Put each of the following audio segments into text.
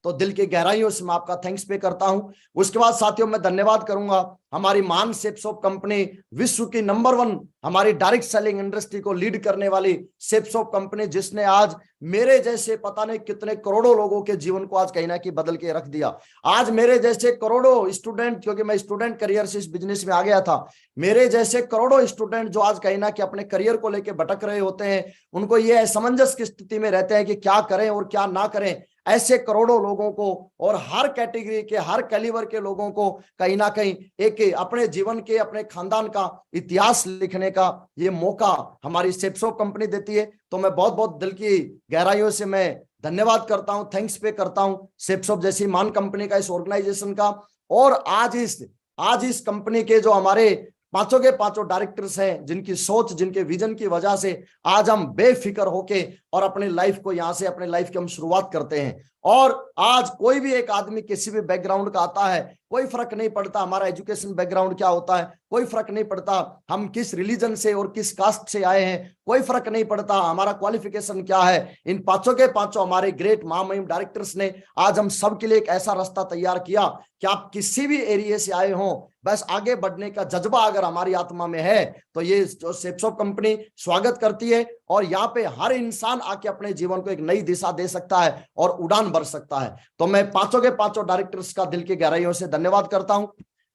तो दिल की गहराइयों से मैं आपका थैंक्स पे करता हूं। उसके बाद साथियों मैं धन्यवाद करूंगा हमारी मान सेपसॉप कंपनी, विश्व की नंबर 1 हमारी डायरेक्ट सेलिंग इंडस्ट्री को लीड करने वाली सेपसॉप कंपनी, जिसने आज मेरे जैसे पता नहीं कितने करोड़ों लोगों के जीवन को आज कहीं ना कहीं बदल के रख दिया। आज मेरे जैसे करोड़ों स्टूडेंट, क्योंकि मैं स्टूडेंट करियर से इस बिजनेस में आ गया था, मेरे जैसे करोड़ों स्टूडेंट जो आज कहीं ना कहीं अपने करियर को लेकर भटक रहे होते हैं, उनको ये असमंजस की स्थिति में रहते हैं कि क्या करें और क्या ना करें, ऐसे करोड़ों लोगों को और हर कैटेगरी के हर कैलिबर के लोगों को कहीं ना कहीं एक अपने जीवन के अपने खानदान का इतिहास लिखने का ये मौका हमारी सेपसॉप कंपनी देती है। तो मैं बहुत बहुत दिल की गहराइयों से मैं धन्यवाद करता हूं, थैंक्स पे करता हूं सेपसॉप जैसी मान कंपनी का, इस ऑर्गेनाइजेशन का। और आज इस कंपनी के जो हमारे पांचों के पांचों डायरेक्टर्स हैं, जिनकी सोच जिनके विजन की वजह से आज हम बेफिक्र होके और अपनी लाइफ को यहां से अपने लाइफ की हम शुरुआत करते हैं। और आज कोई भी एक आदमी किसी भी बैकग्राउंड का आता है, कोई फर्क नहीं पड़ता हमारा एजुकेशन बैकग्राउंड क्या होता है, कोई फर्क नहीं पड़ता हम किस रिलीजन से और किस कास्ट से आए हैं, कोई फर्क नहीं पड़ता हमारा क्वालिफिकेशन क्या है। इन पांचों के पांचों हमारे ग्रेट महामहिम डायरेक्टर्स ने आज हम सब के लिए एक ऐसा रास्ता तैयार किया कि आप किसी भी एरिया से आए हों, बस आगे बढ़ने का जज्बा अगर हमारी आत्मा में है तो ये जो सेपसॉप कंपनी स्वागत करती है। और यहाँ पे हर इंसान आके अपने जीवन को एक नई दिशा दे सकता है और उड़ान भर सकता है। तो मैं पांचों के पांचों डायरेक्टर्स का दिल की गहराइयों से धन्यवाद करता हूं।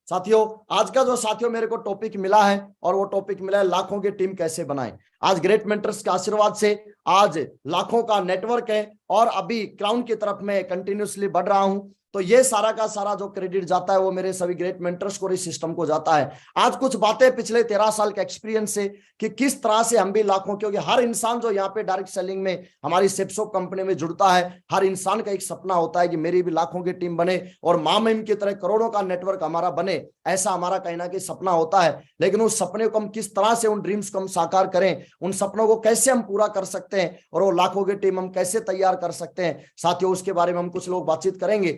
साथियों, आज का जो साथियों मेरे को टॉपिक मिला है, और वो टॉपिक मिला है लाखों की टीम कैसे बनाएं। आज ग्रेट मेंटर्स के आशीर्वाद से आज लाखों का नेटवर्क है और अभी क्राउन की तरफ मैं कंटिन्यूसली बढ़ रहा हूं। तो ये सारा का सारा जो क्रेडिट जाता है वो मेरे सभी ग्रेट मेंटर्स को, इस सिस्टम को जाता है। आज कुछ बातें पिछले 13 साल के एक्सपीरियंस से कि किस तरह से हम भी लाखों, क्योंकि हर इंसान जो यहाँ पे डायरेक्ट सेलिंग में हमारी सेपसॉप कंपनी में जुड़ता है, हर इंसान का एक सपना होता है कि मेरी भी लाखों की टीम बने और महामहिम की तरह करोड़ों का नेटवर्क हमारा बने, ऐसा हमारा कहीं ना कहीं सपना होता है। लेकिन उस सपने को हम किस तरह से, उन ड्रीम्स को हम साकार करें, उन सपनों को कैसे हम पूरा कर सकते हैं और वो लाखों की टीम हम कैसे तैयार कर सकते हैं, साथियों उसके बारे में हम कुछ लोग बातचीत करेंगे।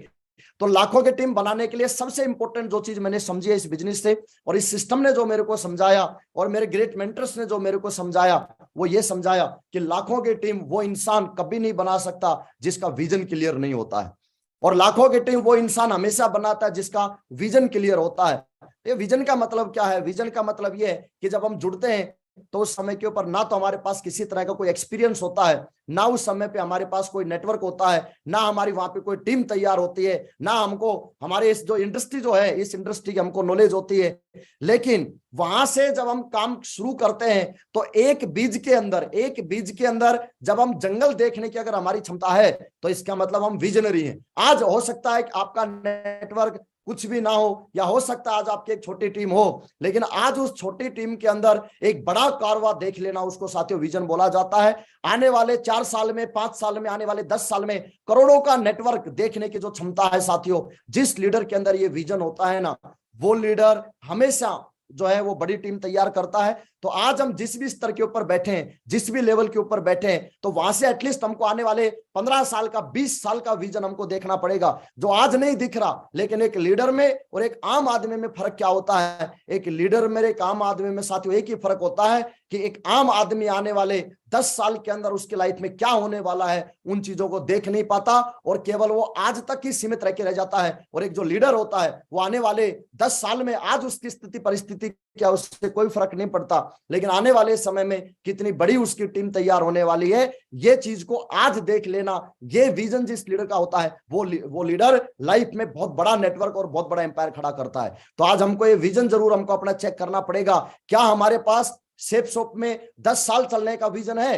तो लाखों की टीम बनाने के लिए सबसे इंपॉर्टेंट जो चीज मैंने समझी है इस बिजनेस से, और इस सिस्टम ने जो मेरे को समझाया और मेरे ग्रेट मेंटर्स ने जो मेरे को समझाया, वो ये समझाया कि लाखों की टीम वो इंसान कभी नहीं बना सकता जिसका विजन क्लियर नहीं होता है, और लाखों की टीम वो इंसान हमेशा बनाता है जिसका विजन क्लियर होता है। ये विजन का मतलब क्या है? विजन का मतलब ये है कि जब हम जुड़ते हैं तो उस समय के ऊपर ना तो हमारे पास किसी तरह का कोई एक्सपीरियंस होता है, ना उस समय पे हमारे पास कोई नेटवर्क होता है, ना हमारी वहां पे कोई टीम तैयार होती है, ना हमको हमारे इस जो इंडस्ट्री जो है इस इंडस्ट्री की हमको नॉलेज होती है। लेकिन वहां से जब हम काम शुरू करते हैं तो एक बीज के अंदर जब हम जंगल देखने की अगर हमारी क्षमता है तो इसका मतलब हम विजनरी हैं। आज हो सकता है कि आपका नेटवर्क कुछ भी ना हो, या हो सकता है आज आपकी एक छोटी टीम हो, लेकिन आज उस छोटी टीम के अंदर एक बड़ा कारवा देख लेना, उसको साथियों विजन बोला जाता है। आने वाले 4 साल में, 5 साल में, आने वाले 10 साल में करोड़ों का नेटवर्क देखने की जो क्षमता है साथियों, जिस लीडर के अंदर ये विजन होता है ना, वो लीडर हमेशा जो है वो बड़ी टीम तैयार करता है। तो आज हम जिस भी स्तर के ऊपर बैठे हैं, जिस भी लेवल के ऊपर बैठे हैं, तो वहां से एटलीस्ट हमको आने वाले 15 साल का, 20 साल का विजन हमको देखना पड़ेगा, जो आज नहीं दिख रहा। लेकिन एक लीडर में और एक आम आदमी में फर्क क्या होता है? एक लीडर में, एक आम आदमी में साथियों एक ही फर्क होता है कि एक आम आदमी आने वाले 10 साल के अंदर उसकी लाइफ में क्या होने वाला है उन चीजों को देख नहीं पाता, और केवल वो आज तक ही सीमित रह के रह जाता है। और एक जो लीडर होता है वो आने वाले 10 साल में आज उसकी स्थिति परिस्थिति क्या, उससे कोई फर्क नहीं पड़ता, लेकिन आने वाले समय में कितनी बड़ी उसकी टीम तैयार होने वाली है, ये चीज को आज देख लेना। ये विजन जिस लीडर का होता है वो लीडर लाइफ में बहुत बड़ा नेटवर्क और बहुत बड़ा एम्पायर खड़ा करता है। तो आज हमको ये विजन जरूर हमको अपना चेक करना पड़ेगा। क्या हमारे पास सेपसॉप में 10 साल चलने का विजन है?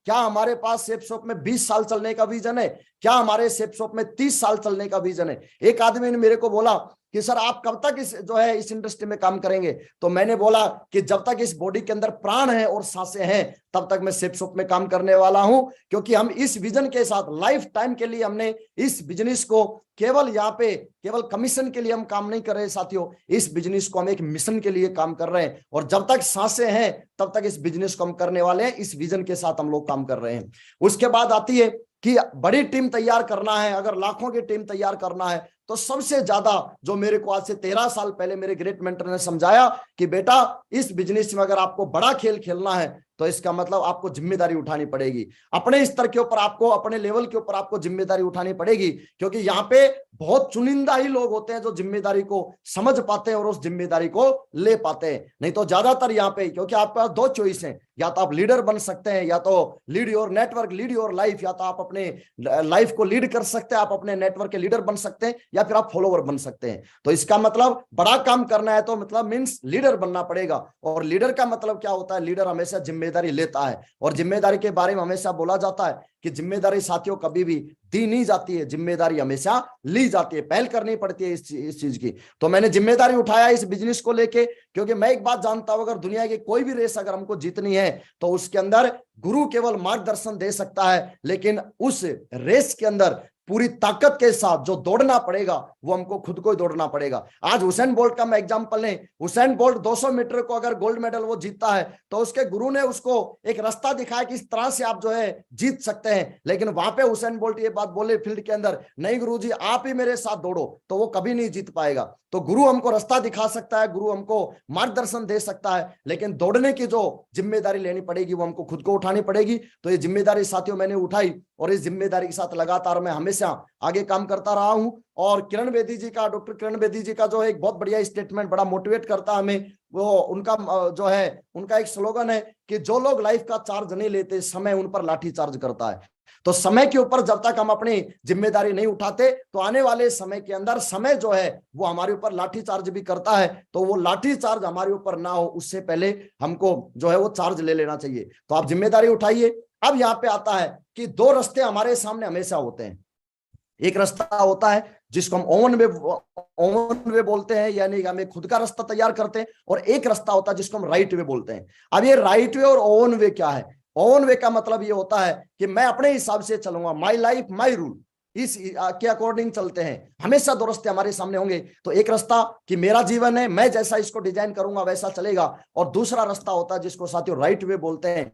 क्या हमारे पास सेपसॉप में 20 साल चलने का विजन है? क्या हमारे सेपसॉप में 30 साल चलने का विजन है? एक आदमी ने मेरे को बोला कि सर आप कब तक इस इंडस्ट्री में काम करेंगे? तो मैंने बोला कि जब तक इस बॉडी के अंदर प्राण है और सांसें हैं तब तक मैं सेपसॉप में काम करने वाला हूं, क्योंकि हम इस विजन के साथ लाइफ टाइम के लिए हमने इस बिजनेस को केवल कमीशन के लिए हम काम नहीं कर रहे साथियों, इस बिजनेस को हम एक मिशन के लिए काम कर रहे हैं, और जब तक सांसें हैं तब तक इस बिजनेस को हम करने वाले हैं। इस विजन के साथ हम लोग काम कर रहे हैं। उसके बाद आती है कि बड़ी टीम तैयार करना है, अगर लाखों की टीम तैयार करना है तो सबसे ज्यादा जो मेरे को आज से 13 साल पहले मेरे ग्रेट मेंटर ने समझाया कि बेटा इस बिजनेस में अगर आपको बड़ा खेल खेलना है तो इसका मतलब आपको जिम्मेदारी उठानी पड़ेगी। अपने स्तर के ऊपर आपको, अपने लेवल के ऊपर आपको जिम्मेदारी उठानी पड़ेगी, क्योंकि यहाँ पे बहुत चुनिंदा ही लोग होते हैं जो जिम्मेदारी को समझ पाते हैं और उस जिम्मेदारी को ले पाते हैं। नहीं तो ज्यादातर यहाँ पे, क्योंकि आपके पास दो चॉइस है, या तो आप लीडर बन सकते हैं, या तो lead your network, lead your life, या तो आप अपने लाइफ को लीड कर सकते हैं, आप अपने नेटवर्क के लीडर बन सकते हैं, या फिर आप फॉलोवर बन सकते हैं। तो इसका मतलब बड़ा काम करना है तो मतलब मींस लीडर बनना पड़ेगा। और लीडर का मतलब क्या होता है? लीडर हमेशा जिम्मेदारी लेता है, और जिम्मेदारी के बारे में हमेशा बोला जाता है कि जिम्मेदारी साथियों कभी भी दी नहीं जाती है, जिम्मेदारी हमेशा ली जाती है, पहल करनी पड़ती है इस चीज की। तो मैंने जिम्मेदारी उठाया इस बिजनेस को लेके, क्योंकि मैं एक बात जानता हूं, अगर दुनिया की कोई भी रेस अगर हमको जीतनी है तो उसके अंदर गुरु केवल मार्गदर्शन दे सकता है, लेकिन उस रेस के अंदर पूरी ताकत के साथ जो दौड़ना पड़ेगा वो हमको खुद को ही दौड़ना पड़ेगा। आज हुसैन बोल्ट का मैं एग्जांपल लें, हुसैन बोल्ट 200 मीटर को अगर गोल्ड मेडल वो जीतता है तो उसके गुरु ने उसको एक रास्ता दिखाया कि इस तरह से आप जो है जीत सकते हैं। लेकिन वहां पे हुसैन बोल्ट ये बात बोले फील्ड के अंदर, नहीं गुरुजी आप ही मेरे साथ दौड़ो, तो वो कभी नहीं जीत पाएगा। तो गुरु हमको रास्ता दिखा सकता है, गुरु हमको मार्गदर्शन दे सकता है, लेकिन दौड़ने की जो जिम्मेदारी लेनी पड़ेगी वो हमको खुद को उठानी पड़ेगी। तो ये जिम्मेदारी साथियों मैंने उठाई, और इस जिम्मेदारी के साथ लगातार मैं हमेशा आगे काम करता रहा हूं। और किरण बेदी जी का, डॉक्टर किरण बेदी जी का जो है एक बहुत बढ़िया स्टेटमेंट, बड़ा मोटिवेट करता हमें। वो उनका जो है, उनका एक स्लोगन है कि जो लोग लाइफ का चार्ज नहीं लेते, समय उन पर लाठी चार्ज करता है। तो समय के ऊपर जब तक हम अपनी जिम्मेदारी नहीं उठाते तो आने वाले समय के अंदर समय जो है वो हमारे ऊपर लाठी चार्ज भी करता है। तो वो लाठी चार्ज हमारे ऊपर ना हो उससे पहले हमको जो है वो चार्ज ले लेना चाहिए। तो आप जिम्मेदारी उठाइए। अब यहाँ पे आता है कि दो रास्ते हमारे सामने हमेशा होते हैं। एक रास्ता होता है जिसको हम ओवन वे बोलते हैं, यानी हमें खुद का रास्ता तैयार करते हैं, और एक रास्ता होता है जिसको हम राइट वे बोलते हैं। अब ये राइट वे और ओवन वे क्या है? ओवन वे का मतलब ये होता है कि मैं अपने हिसाब से चलूंगा, माई लाइफ माई रूल, इस के अकॉर्डिंग चलते हैं। हमेशा दो रास्ते हमारे सामने होंगे। तो एक रास्ता कि मेरा जीवन है, मैं जैसा इसको डिजाइन करूंगा वैसा चलेगा, और दूसरा रास्ता होता है जिसको साथियों राइट वे बोलते हैं।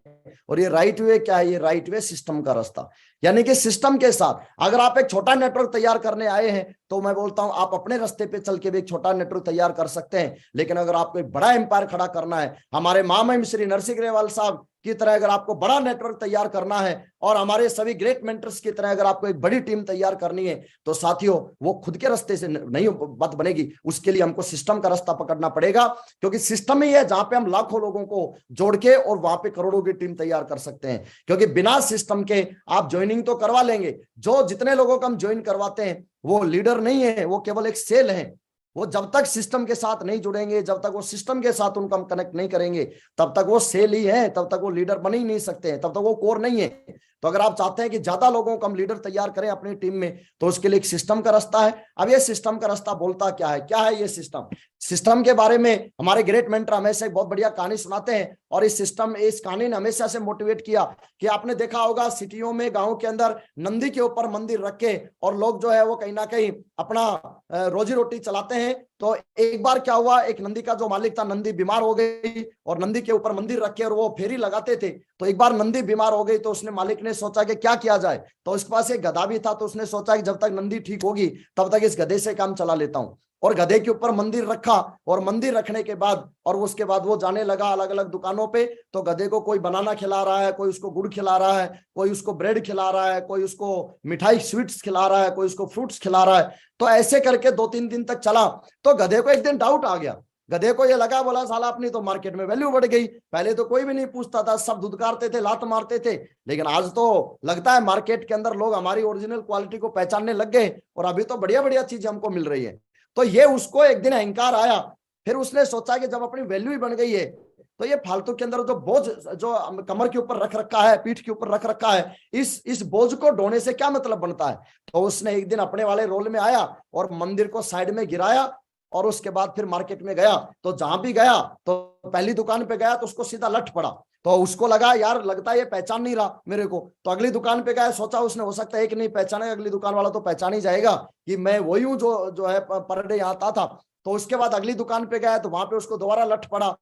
और ये राइट वे क्या है? ये राइट वे सिस्टम का रास्ता, यानी कि सिस्टम के साथ अगर आप एक छोटा नेटवर्क तैयार करने आए हैं तो मैं बोलता हूं आप अपने रास्ते पे चल के भी एक छोटा नेटवर्क तैयार कर सकते हैं। लेकिन अगर आपको एक बड़ा एम्पायर खड़ा करना है, हमारे महामहिम श्री नरसिंह ग्रेवाल साहब की तरह अगर आपको बड़ा नेटवर्क तैयार करना है, और हमारे सभी ग्रेट मेंटर्स की तरह अगर आपको एक बड़ी टीम तैयार करनी है, तो साथियों वो खुद के रास्ते से नहीं बात बनेगी। उसके लिए हमको सिस्टम का रास्ता पकड़ना पड़ेगा, क्योंकि सिस्टम ही है जहां पे हम लाखों लोगों को जोड़ के और वहां पे करोड़ों की टीम तैयार कर सकते हैं। क्योंकि बिना सिस्टम के आप ज्वाइनिंग तो करवा लेंगे, जो जितने लोगों को हम ज्वाइन करवाते हैं वो लीडर नहीं है, वो केवल एक सेल है। वो जब तक सिस्टम के साथ नहीं जुड़ेंगे, जब तक वो सिस्टम के साथ उनको हम कनेक्ट नहीं करेंगे, तब तक वो सेल ही है, तब तक वो लीडर बन ही नहीं सकते हैं, तब तक वो कोर नहीं है। तो अगर आप चाहते हैं कि ज्यादा लोगों को हम लीडर तैयार करें अपनी टीम में, तो उसके लिए एक सिस्टम का रास्ता है। अब ये सिस्टम का रास्ता बोलता क्या है? क्या है ये सिस्टम? सिस्टम के बारे में हमारे ग्रेट मेंटर हमेशा एक बहुत बढ़िया कहानी सुनाते हैं, और इस कहानी ने हमेशा से मोटिवेट किया कि आपने देखा होगा सिटियों में, गाँव के अंदर नंदी के ऊपर मंदिर रख के और लोग जो है वो कहीं ना कहीं अपना रोजी रोटी चलाते हैं। तो एक बार क्या हुआ, एक नंदी का जो मालिक था, नंदी बीमार हो गई, और नंदी के ऊपर मंदिर रखे और वो फेरी लगाते थे। तो एक बार नंदी बीमार हो गई, तो उसने मालिक ने सोचा कि क्या किया जाए। तो उसके पास एक गधा भी था, तो उसने सोचा कि जब तक नंदी ठीक होगी तब तक इस गधे से काम चला लेता हूं। और गधे के ऊपर मंदिर रखा, और मंदिर रखने के बाद और उसके बाद वो जाने लगा अलग अलग दुकानों पे। तो गधे को कोई बनाना खिला रहा है, कोई उसको गुड़ खिला रहा है, कोई उसको ब्रेड खिला रहा है, कोई उसको मिठाई स्वीट्स खिला रहा है, कोई उसको फ्रूट्स खिला रहा है। तो ऐसे करके 2-3 दिन तक चला। तो गधे को एक दिन डाउट आ गया। गधे को ये लगा, बोला साला अपनी तो मार्केट में वैल्यू बढ़ गई, पहले तो कोई भी नहीं पूछता था, सब धुतकारते थे, लात मारते थे, लेकिन आज तो लगता है मार्केट के अंदर लोग हमारी ओरिजिनल क्वालिटी को पहचानने लग गए, और अभी तो बढ़िया बढ़िया चीजें हमको मिल रही है। तो ये उसको एक दिन अहंकार आया। फिर उसने सोचा कि जब अपनी वैल्यू ही बन गई है, तो ये फालतू के अंदर जो बोझ जो कमर के ऊपर रख रखा है, पीठ के ऊपर रख रखा है, इस बोझ को ढोने से क्या मतलब बनता है। तो उसने एक दिन अपने वाले रोल में आया और मंदिर को साइड में गिराया, और उसके बाद फिर मार्केट में गया। तो जहां भी गया, तो पहली दुकान पे गया तो उसको सीधा लठ पड़ा। तो उसको लगा यार लगता है ये पहचान नहीं रहा मेरे को। तो अगली दुकान पे गया, सोचा उसने हो सकता है एक नहीं पहचाने, अगली दुकान वाला तो पहचान ही जाएगा कि मैं वही हूँ जो है पर डे यहाँ आता था। तो उसके बाद अगली दुकान पे गया, तो वहां पे उसको दोबारा लठ पड़ा।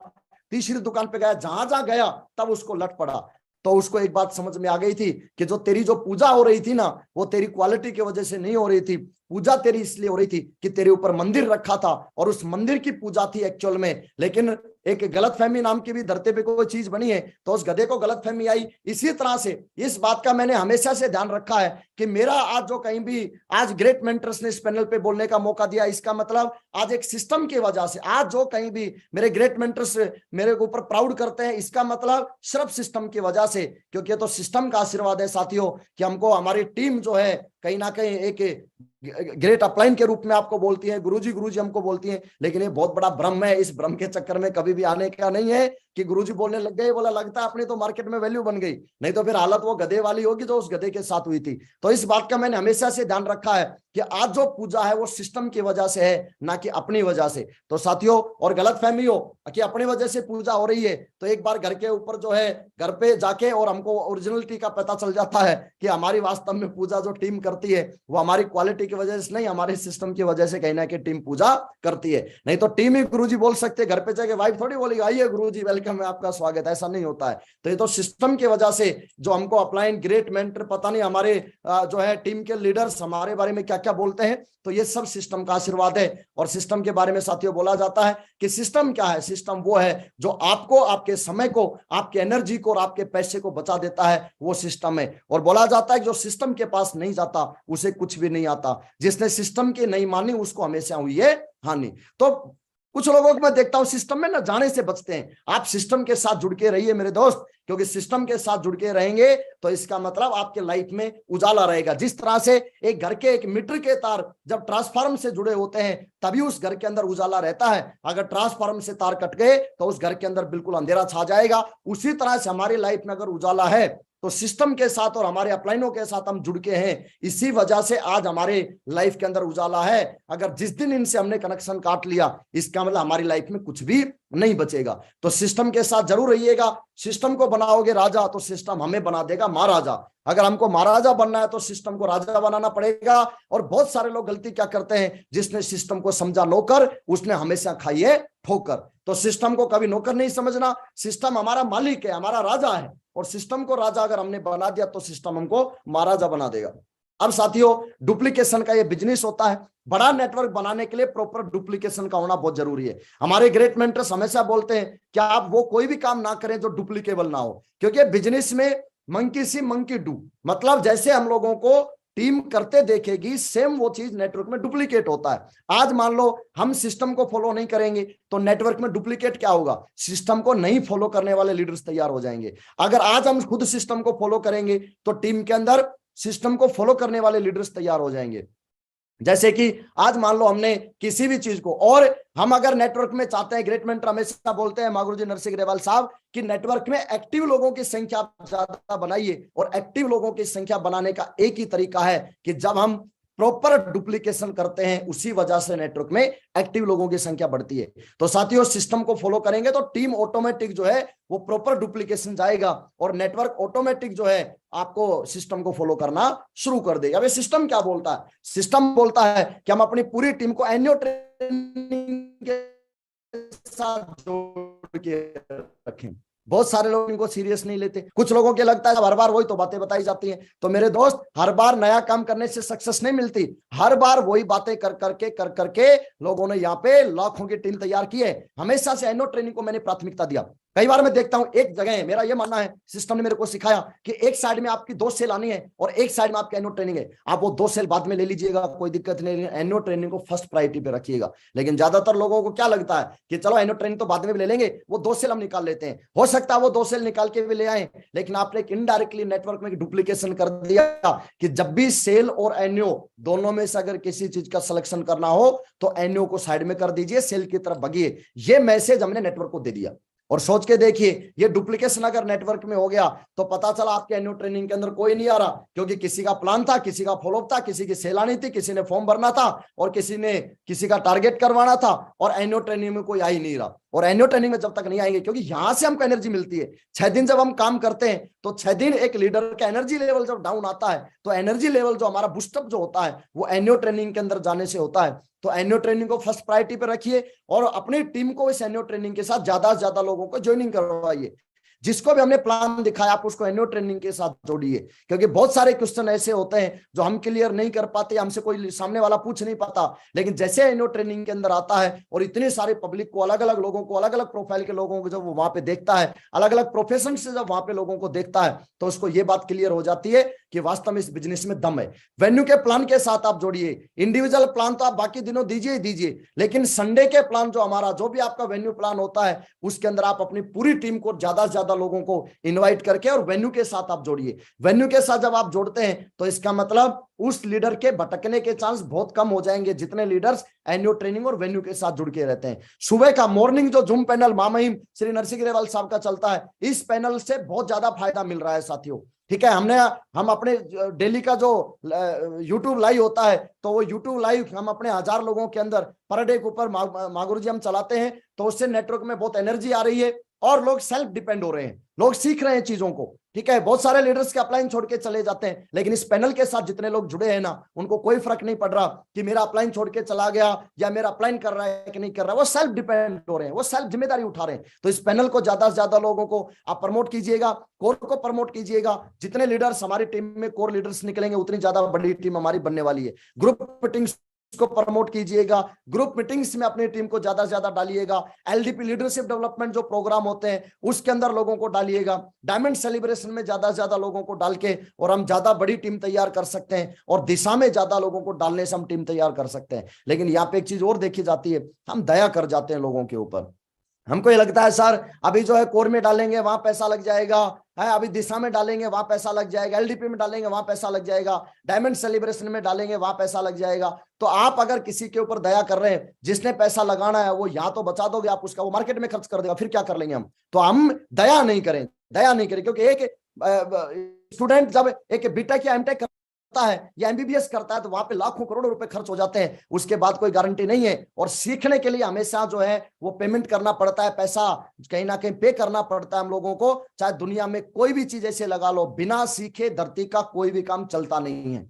तीसरी दुकान पे गया, जहां जहां गया तब उसको लठ पड़ा। तो उसको एक बात समझ में आ गई थी कि जो तेरी जो पूजा हो रही थी ना, वो तेरी क्वालिटी की वजह से नहीं हो रही थी, पूजा तेरी इसलिए हो रही थी कि तेरे ऊपर मंदिर रखा था और उस मंदिर की पूजा थी एक्चुअल में, लेकिन एक गलतफहमी नाम की भी धरती पे कोई चीज बनी है तो उस गधे को गलतफहमी आई। इसी तरह से इस बात का मैंने हमेशा से ध्यान रखा है कि मेरा आज जो कहीं भी आज ग्रेट मेंटर्स ने इस पैनल पे बोलने का मौका दिया, इसका मतलब आज एक सिस्टम की वजह से आज जो कहीं भी मेरे ग्रेट मेंटर्स मेरे ऊपर प्राउड करते हैं, इसका मतलब सिर्फ सिस्टम की वजह से, क्योंकि ये तो सिस्टम का आशीर्वाद है साथियों कि हमको हमारी टीम जो है कहीं ना कहीं एक ग्रेट अपलाइन के रूप में आपको बोलती है, गुरुजी गुरुजी हमको बोलती है, लेकिन ये बहुत बड़ा भ्रम है। इस भ्रम के चक्कर में कभी भी आने का नहीं है कि गुरुजी बोलने लग गए, बोला लगता है अपनी तो मार्केट में वैल्यू बन गई, नहीं तो फिर हालत वो गधे वाली होगी जो उस गधे के साथ हुई थी। तो इस बात का मैंने हमेशा से ध्यान रखा है कि आज जो पूजा है वो सिस्टम की वजह से है, ना कि अपनी वजह से। तो साथियों, और गलतफहमी हो कि अपनी वजह से पूजा हो रही है तो एक बार घर के ऊपर जो है घर पे जाके और हमको ओरिजिनलिटी का पता चल जाता है कि हमारी वास्तव में पूजा जो टीम करती है वो हमारी क्वालिटी की वजह से नहीं, हमारे सिस्टम की वजह से कहीं ना कहीं टीम पूजा करती है। नहीं तो टीम ही गुरुजी बोल सकते, घर पे जाके वाइफ थोड़ी बोलेगी आइए गुरुजी वेलकम है आपका स्वागत है, ऐसा नहीं होता है। तो ये तो सिस्टम की वजह से जो हमको अपलाइन ग्रेट मेंटर पता नहीं हमारे जो है टीम के लीडर्स हमारे बारे में क्या क्या बोलते हैं, तो ये सब सिस्टम का आशीर्वाद है। और सिस्टम के बारे में साथियों बोला जाता है कि सिस्टम क्या है, सिस्टम वो है जो आपको आपके समय को आपके एनर्जी को और आपके पैसे को बचा देता है, वो सिस्टम है। और बोला जाता है कि जो सिस्टम के पास नहीं जाता उसे कुछ भी नहीं आता, जिसने सिस्टम की नहीं मानी उसको हमेशा हुई है हानि। तो कुछ लोगों को मैं देखता हूं सिस्टम में ना जाने से बचते हैं। आप सिस्टम के साथ जुड़ के रहिए मेरे दोस्त, क्योंकि सिस्टम के साथ जुड़ के रहेंगे तो इसका मतलब आपके लाइफ में उजाला रहेगा। जिस तरह से एक घर के एक मीटर के तार जब ट्रांसफार्म से जुड़े होते हैं तभी उस घर के अंदर उजाला रहता है, अगर ट्रांसफार्म से तार कट गए तो उस घर के अंदर बिल्कुल अंधेरा छा जाएगा। उसी तरह से हमारी लाइफ में अगर उजाला है तो सिस्टम के साथ और हमारे अपलाइनों के साथ हम जुड़ के हैं, इसी वजह से आज हमारे लाइफ के अंदर उजाला है। अगर जिस दिन इनसे हमने कनेक्शन काट लिया इसका मतलब हमारी लाइफ में कुछ भी नहीं बचेगा। तो सिस्टम के साथ जरूर रहिएगा। सिस्टम को बनाओगे राजा तो सिस्टम हमें बना देगा महाराजा। अगर हमको महाराजा बनना है तो सिस्टम को राजा बनाना पड़ेगा। और बहुत सारे लोग गलती क्या करते हैं, जिसने सिस्टम को समझा नौकर उसने हमेशा खाई है ठोकर। तो सिस्टम को कभी नौकर नहीं समझना, सिस्टम हमारा मालिक है, हमारा राजा है। और सिस्टम को राजा अगर हमने बना दिया तो सिस्टम हमको महाराजा बना देगा। अब साथियों, डुप्लीकेशन का ये बिजनेस होता है। बड़ा नेटवर्क बनाने के लिए प्रॉपर डुप्लीकेशन का होना बहुत जरूरी है। हमारे ग्रेट मेंटर्स हमेशा बोलते हैं कि आप वो कोई भी काम ना करें जो डुप्लीकेबल ना हो, क्योंकि बिजनेस में मंकी सी मंकी डू, मतलब जैसे हम लोगों को टीम करते देखेगी सेम वो चीज नेटवर्क में डुप्लीकेट होता है। आज मान लो हम सिस्टम को फॉलो नहीं करेंगे तो नेटवर्क में डुप्लीकेट क्या होगा, सिस्टम को नहीं फॉलो करने वाले लीडर्स तैयार हो जाएंगे। अगर आज हम खुद सिस्टम को फॉलो करेंगे तो टीम के अंदर सिस्टम को फॉलो करने वाले लीडर्स तैयार हो जाएंगे। जैसे कि आज मान लो हमने किसी भी चीज को, और हम अगर नेटवर्क में चाहते हैं, ग्रेट मेंटर हमेशा बोलते हैं मागुरुजी नरसिंह ग्रेवाल साहब कि नेटवर्क में एक्टिव लोगों की संख्या ज्यादा बनाइए। और एक्टिव लोगों की संख्या बनाने का एक ही तरीका है कि जब हम प्रॉपर डुप्लीकेशन करते हैं उसी वजह से नेटवर्क में एक्टिव लोगों की संख्या बढ़ती है। तो साथियों, सिस्टम को फॉलो करेंगे तो टीम ऑटोमेटिक जो है वो प्रॉपर डुप्लीकेशन जाएगा और नेटवर्क ऑटोमेटिक जो है आपको सिस्टम को फॉलो करना शुरू कर देगा। अब सिस्टम क्या बोलता है, सिस्टम बोलता है कि हम अपनी पूरी टीम को एनुअल ट्रेनिंग के साथ जोड़ के रखें। बहुत सारे लोग इनको सीरियस नहीं लेते, कुछ लोगों के लगता है हर बार वही तो बातें बताई जाती हैं। तो मेरे दोस्त, हर बार नया काम करने से सक्सेस नहीं मिलती, हर बार वही बातें कर करके लोगों ने यहाँ पे लाखों की टीम तैयार की है। हमेशा से एनुअल ट्रेनिंग को मैंने प्राथमिकता दिया। कई बार मैं देखता हूं एक जगह है, मेरा ये मानना है, सिस्टम ने मेरे को सिखाया कि एक साइड में आपकी 2 सेल आनी है और एक साइड में आपकी एनुअल ट्रेनिंग है। आप वो 2 सेल बाद में ले लीजिएगा, कोई दिक्कत नहीं, एनुअल ट्रेनिंग को फर्स्ट प्रायोरिटी पे रखिएगा। लेकिन ज्यादातर लोगों को क्या लगता है कि चलो एनुअल ट्रेनिंग तो बाद में भी ले लेंगे, वो 2 सेल हम निकाल लेते हैं। हो सकता है वो 2 सेल निकाल के भी ले आए, लेकिन आपने एक इनडायरेक्टली नेटवर्क में डुप्लीकेशन कर दिया कि जब भी सेल और एनुअल दोनों में से अगर किसी चीज का सिलेक्शन करना हो तो एनुअल को साइड में कर दीजिए, सेल की तरफ भागिए। ये मैसेज हमने नेटवर्क को दे दिया। और सोच के देखिए, ये डुप्लीकेशन अगर नेटवर्क में हो गया तो पता चला आपके एनुअल ट्रेनिंग के अंदर कोई नहीं आ रहा, क्योंकि किसी का प्लान था, किसी का फॉलोअप था, किसी की सेल आनी थी, किसी ने फॉर्म भरना था और किसी ने किसी का टारगेट करवाना था, और एनुअल ट्रेनिंग में कोई आ ही नहीं रहा। और एनुअल ट्रेनिंग में जब तक नहीं आएंगे, क्योंकि यहां से हमको एनर्जी मिलती है। 6 दिन जब हम काम करते हैं तो 6 दिन एक लीडर का एनर्जी लेवल जब डाउन आता है तो एनर्जी लेवल जो हमारा बूस्टअप जो होता है वो एनुअल ट्रेनिंग के अंदर जाने से होता है। तो एनुअल ट्रेनिंग को फर्स्ट प्रायोरिटी पे रखिए और अपनी टीम को इस एनुअल ट्रेनिंग के साथ ज्यादा से ज्यादा लोगों को ज्वाइनिंग करवाइए। जिसको भी हमने प्लान दिखाया आप उसको एनुअल ट्रेनिंग के साथ जोड़िए, क्योंकि बहुत सारे क्वेश्चन ऐसे होते हैं जो हम क्लियर नहीं कर पाते, हमसे कोई सामने वाला पूछ नहीं पाता, लेकिन जैसे एनुअल ट्रेनिंग के अंदर आता है और इतने सारे पब्लिक को, अलग अलग लोगों को, अलग अलग प्रोफाइल के लोगों को जब वो वहां पे देखता है, अलग अलग प्रोफेशन से जब वहां पे लोगों को देखता है, तो उसको ये बात क्लियर हो जाती है कि वास्तव में इस बिजनेस में दम है। वेन्यू के प्लान के साथ आप जोड़िए, इंडिविजुअल प्लान तो आप बाकी दिनों दीजिए ही दीजिए, लेकिन संडे के प्लान जो हमारा जो भी आपका वेन्यू प्लान होता है उसके अंदर आप अपनी पूरी टीम को ज्यादा से ज्यादा लोगों को इनवाइट करके और वेन्यू के साथ आप जोड़िए। वेन्यू के साथ जब आप जोड़ते हैं तो इसका मतलब उस लीडर के भटकने के चांस बहुत कम हो जाएंगे जितने लीडर्स एनुअल ट्रेनिंग और वेन्यू के साथ जुड़ के रहते हैं। सुबह का मॉर्निंग जो जूम पैनल महामहिम श्री नरसिंह ग्रेवाल साहब का चलता है, इस पैनल से बहुत ज्यादा फायदा मिल रहा है साथियों। ठीक है, हम अपने डेली का जो यूट्यूब लाइव होता है, तो वो यूट्यूब लाइव हम अपने 1000 लोगों के अंदर पर डे के ऊपर मागुरु जी हम चलाते हैं, तो उससे नेटवर्क में बहुत एनर्जी आ रही है और लोग सेल्फ डिपेंड हो रहे हैं, लोग सीख रहे हैं चीजों को। ठीक है, बहुत सारे लीडर्स के अपलाइन छोड़ के चले जाते हैं, लेकिन इस पैनल के साथ जितने लोग जुड़े हैं ना, उनको कोई फर्क नहीं पड़ रहा कि मेरा अपलाइन छोड़ के चला गया या मेरा अपलाइन कर रहा है कि नहीं कर रहा, वो सेल्फ डिपेंड हो रहे हैं, वो सेल्फ जिम्मेदारी उठा रहे हैं। तो इस पैनल को ज्यादा से ज्यादा लोगों को आप प्रमोट कीजिएगा, कोर को प्रमोट कीजिएगा। जितने लीडर्स हमारी टीम में कोर लीडर्स निकलेंगे उतनी ज्यादा बड़ी टीम हमारी बनने वाली है। ग्रुप मीटिंग्स को प्रमोट कीजिएगा, ग्रुप मीटिंग्स में अपनी टीम को ज्यादा से ज्यादा डालिएगा। एलडीपी लीडरशिप डेवलपमेंट जो प्रोग्राम होते हैं उसके अंदर लोगों को डालिएगा। डायमंड सेलिब्रेशन में ज्यादा से ज्यादा लोगों को डाल के और हम ज्यादा बड़ी टीम तैयार कर सकते हैं, और दिशा में ज्यादा लोगों को डालने से हम टीम तैयार कर सकते हैं। लेकिन यहाँ पे एक चीज और देखी जाती है, हम दया कर जाते हैं लोगों के ऊपर। हमको ये लगता है सर अभी जो है कोर में डालेंगे वहां पैसा लग जाएगा, है अभी दिशा में डालेंगे वहां पैसा लग जाएगा, एलडीपी में डालेंगे वहां पैसा लग जाएगा, डायमंड सेलिब्रेशन में डालेंगे वहां पैसा लग जाएगा। तो आप अगर किसी के ऊपर दया कर रहे हैं, जिसने पैसा लगाना है वो या तो बचा दोगे आप उसका, वो मार्केट में खर्च कर देगा, फिर क्या कर लेंगे हम। तो हम दया नहीं करें, दया नहीं करें, क्योंकि एक स्टूडेंट जब एक बीटेक या एमटेक है या एमबीबीएस करता है तो वहां पे लाखों करोड़ों रुपए खर्च हो जाते हैं, उसके बाद कोई गारंटी नहीं है। और सीखने के लिए हमेशा जो है वो पेमेंट करना पड़ता है, पैसा कहीं ना कहीं पे करना पड़ता है हम लोगों को। चाहे दुनिया में कोई भी चीज ऐसे लगा लो, बिना सीखे धरती का कोई भी काम चलता नहीं है।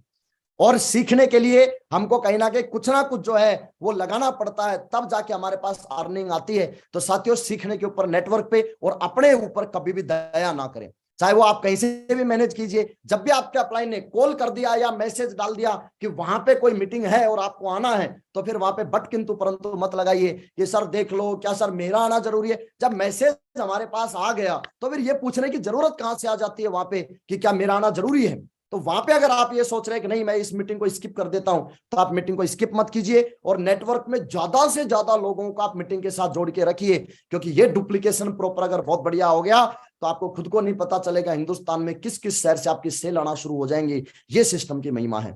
और सीखने के लिए हमको कहीं ना कहीं कुछ ना कुछ जो है वो लगाना पड़ता है, तब जाके हमारे पास अर्निंग आती है। तो साथियों, सीखने के ऊपर, नेटवर्क पे और अपने ऊपर कभी भी दया ना करें, चाहे वो आप कहीं से भी मैनेज कीजिए। जब भी आपके अपलाइन ने कॉल कर दिया या मैसेज डाल दिया कि वहां पे कोई मीटिंग है और आपको आना है, तो फिर वहां पे बट किंतु परंतु मत लगाइए कि सर देख लो, क्या सर मेरा आना जरूरी है। जब मैसेज हमारे पास आ गया तो फिर ये पूछने की जरूरत कहां से आ जाती है वहां पे कि क्या मेरा आना जरूरी है। तो वहां पे अगर आप ये सोच रहे हैं कि नहीं मैं इस मीटिंग को स्किप कर देता हूं, तो आप मीटिंग को स्किप मत कीजिए और नेटवर्क में ज्यादा से ज्यादा लोगों को आप मीटिंग के साथ जोड़ के रखिए। क्योंकि ये डुप्लीकेशन प्रॉपर अगर बहुत बढ़िया हो गया तो आपको खुद को नहीं पता चलेगा हिंदुस्तान में किस किस शहर से आपकी सेल आना शुरू हो जाएंगी। ये सिस्टम की महिमा है।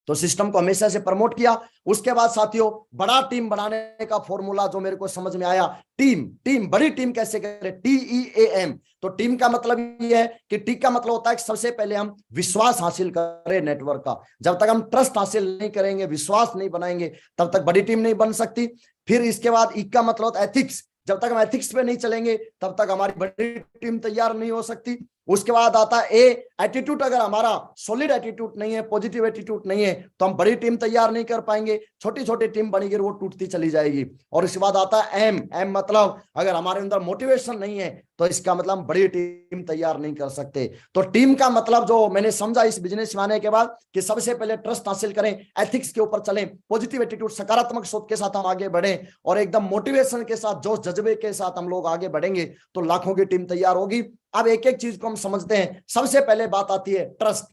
तो सिस्टम को हमेशा से प्रमोट किया। उसके बाद साथियों, बड़ा टीम बनाने का फॉर्मूला जो मेरे को समझ में आया, टीम बड़ी टीम कैसे करें, TEAM। तो टीम का मतलब ये है कि टी का मतलब होता है कि सबसे पहले हम विश्वास हासिल करें नेटवर्क का। जब तक हम ट्रस्ट हासिल नहीं करेंगे, विश्वास नहीं बनाएंगे, तब तक बड़ी टीम नहीं बन सकती। फिर इसके बाद ई का मतलब होता है एथिक्स। जब तक हम एथिक्स पे नहीं चलेंगे तब तक हमारी बड़ी टीम तैयार नहीं हो सकती। उसके बाद आता है ए, एटीट्यूड। अगर हमारा सॉलिड एटीट्यूड नहीं है, पॉजिटिव एटीट्यूड नहीं है, तो हम बड़ी टीम तैयार नहीं कर पाएंगे, छोटी छोटी टीम बनेगी वो टूटती चली जाएगी। और इसके बाद आता है एम मतलब अगर हमारे अंदर मोटिवेशन नहीं है तो इसका मतलब हम बड़ी टीम तैयार नहीं कर सकते। तो टीम का मतलब जो मैंने समझा इस बिजनेस में आने के बाद कि सबसे पहले ट्रस्ट हासिल करें, एथिक्स के ऊपर चलें, पॉजिटिव एटीट्यूड सकारात्मक सोच के साथ हम आगे बढ़ें और एकदम मोटिवेशन के साथ, जोश जज्बे के साथ हम लोग आगे बढ़ेंगे तो लाखों की टीम तैयार होगी। अब एक एक चीज को हम समझते हैं। सबसे पहले बात आती है ट्रस्ट,